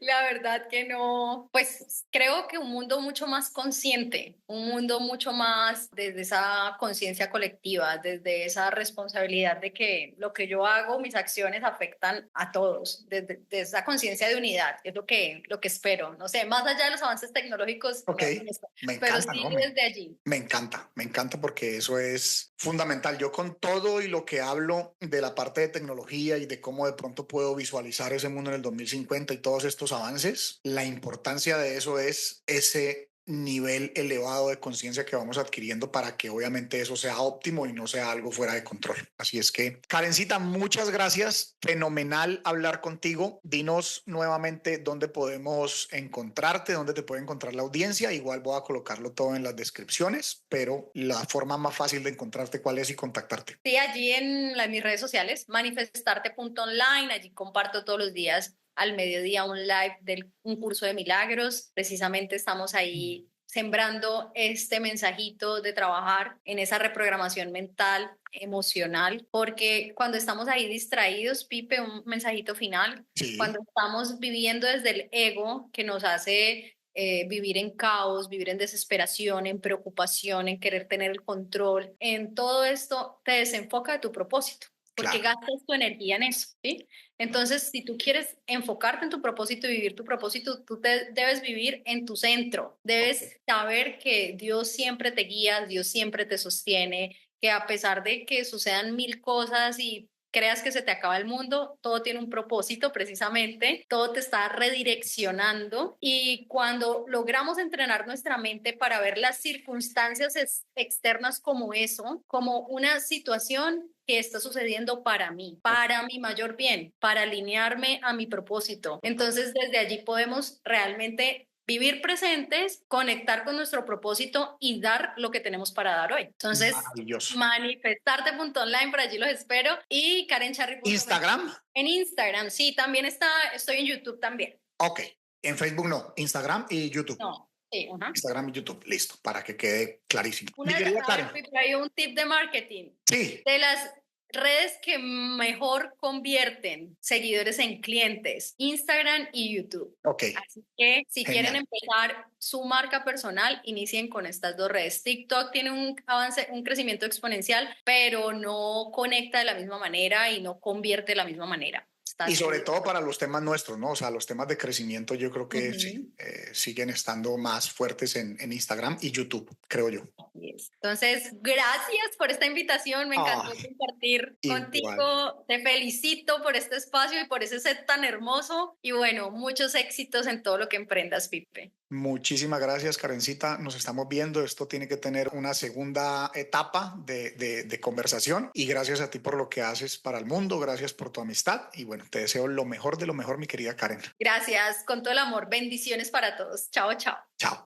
la verdad que no, pues creo que un mundo mucho más consciente, un mundo mucho más desde esa conciencia colectiva, desde esa responsabilidad de que lo que yo hago, mis acciones afectan a todos, desde esa conciencia de unidad, es lo que espero, no sé, más allá de los avances tecnológicos, Ok, no sé, me pero encanta, sí ¿no? desde allí. Me encanta porque eso es fundamental. Yo con todo y lo que hablo de la parte de tecnología y de cómo de pronto puedo visualizar ese mundo en el 2050 y todos estos avances, la importancia de eso es ese nivel elevado de conciencia que vamos adquiriendo para que obviamente eso sea óptimo y no sea algo fuera de control. Así es que, Karencita, muchas gracias. Fenomenal hablar contigo. Dinos nuevamente dónde podemos encontrarte, dónde te puede encontrar la audiencia. Igual voy a colocarlo todo en las descripciones, pero la forma más fácil de encontrarte, ¿cuál es y contactarte? Sí, allí en mis redes sociales, manifestarte.online, allí comparto todos los días al mediodía un live de un curso de milagros. Precisamente estamos ahí sembrando este mensajito de trabajar en esa reprogramación mental, emocional, porque cuando estamos ahí distraídos, Pipe, un mensajito final, Sí, cuando estamos viviendo desde el ego que nos hace vivir en caos, vivir en desesperación, en preocupación, en querer tener el control. En todo esto te desenfoca de tu propósito, porque claro. gastas tu energía en eso, ¿sí? Entonces, si tú quieres enfocarte en tu propósito y vivir tu propósito, tú debes vivir en tu centro, Ok, debes saber que Dios siempre te guía, Dios siempre te sostiene, que a pesar de que sucedan mil cosas y creas que se te acaba el mundo, todo tiene un propósito precisamente, todo te está redireccionando y cuando logramos entrenar nuestra mente para ver las circunstancias externas como eso, como una situación que está sucediendo para mi mayor bien, para alinearme a mi propósito. Entonces, desde allí podemos realmente vivir presentes, conectar con nuestro propósito y dar lo que tenemos para dar hoy. Entonces, maravilloso. manifestarte.online, por allí los espero, y karencharry.com Instagram, en Instagram, sí, también estoy en YouTube también. ok. En Facebook no, Instagram y YouTube. No, sí, ajá. Instagram y YouTube, listo, para que quede clarísimo. Mi Una, querida a Karen, ver, hay un tip de marketing. sí, De las redes que mejor convierten seguidores en clientes, Instagram y YouTube. Ok, Así que si quieren genial. empezar su marca personal, inicien con estas dos redes. TikTok tiene un avance, un crecimiento exponencial, pero no conecta de la misma manera y no convierte de la misma manera. Y Estás sobre tú. todo para los temas nuestros, ¿no? O sea, los temas de crecimiento yo creo que sí, Ujú. siguen estando más fuertes en Instagram y YouTube, creo yo. Yes. Entonces, gracias por esta invitación. Me Ah, encantó compartir igual. contigo. Te felicito por este espacio y por ese set tan hermoso. Y bueno, muchos éxitos en todo lo que emprendas, Pipe. Muchísimas gracias, Karencita. Nos estamos viendo. Esto tiene que tener una segunda etapa de conversación. Y gracias a ti por lo que haces para el mundo. Gracias por tu amistad. Y bueno, te deseo lo mejor de lo mejor, mi querida Karen. Gracias, con todo el amor. Bendiciones para todos. Chao, chao. Chao.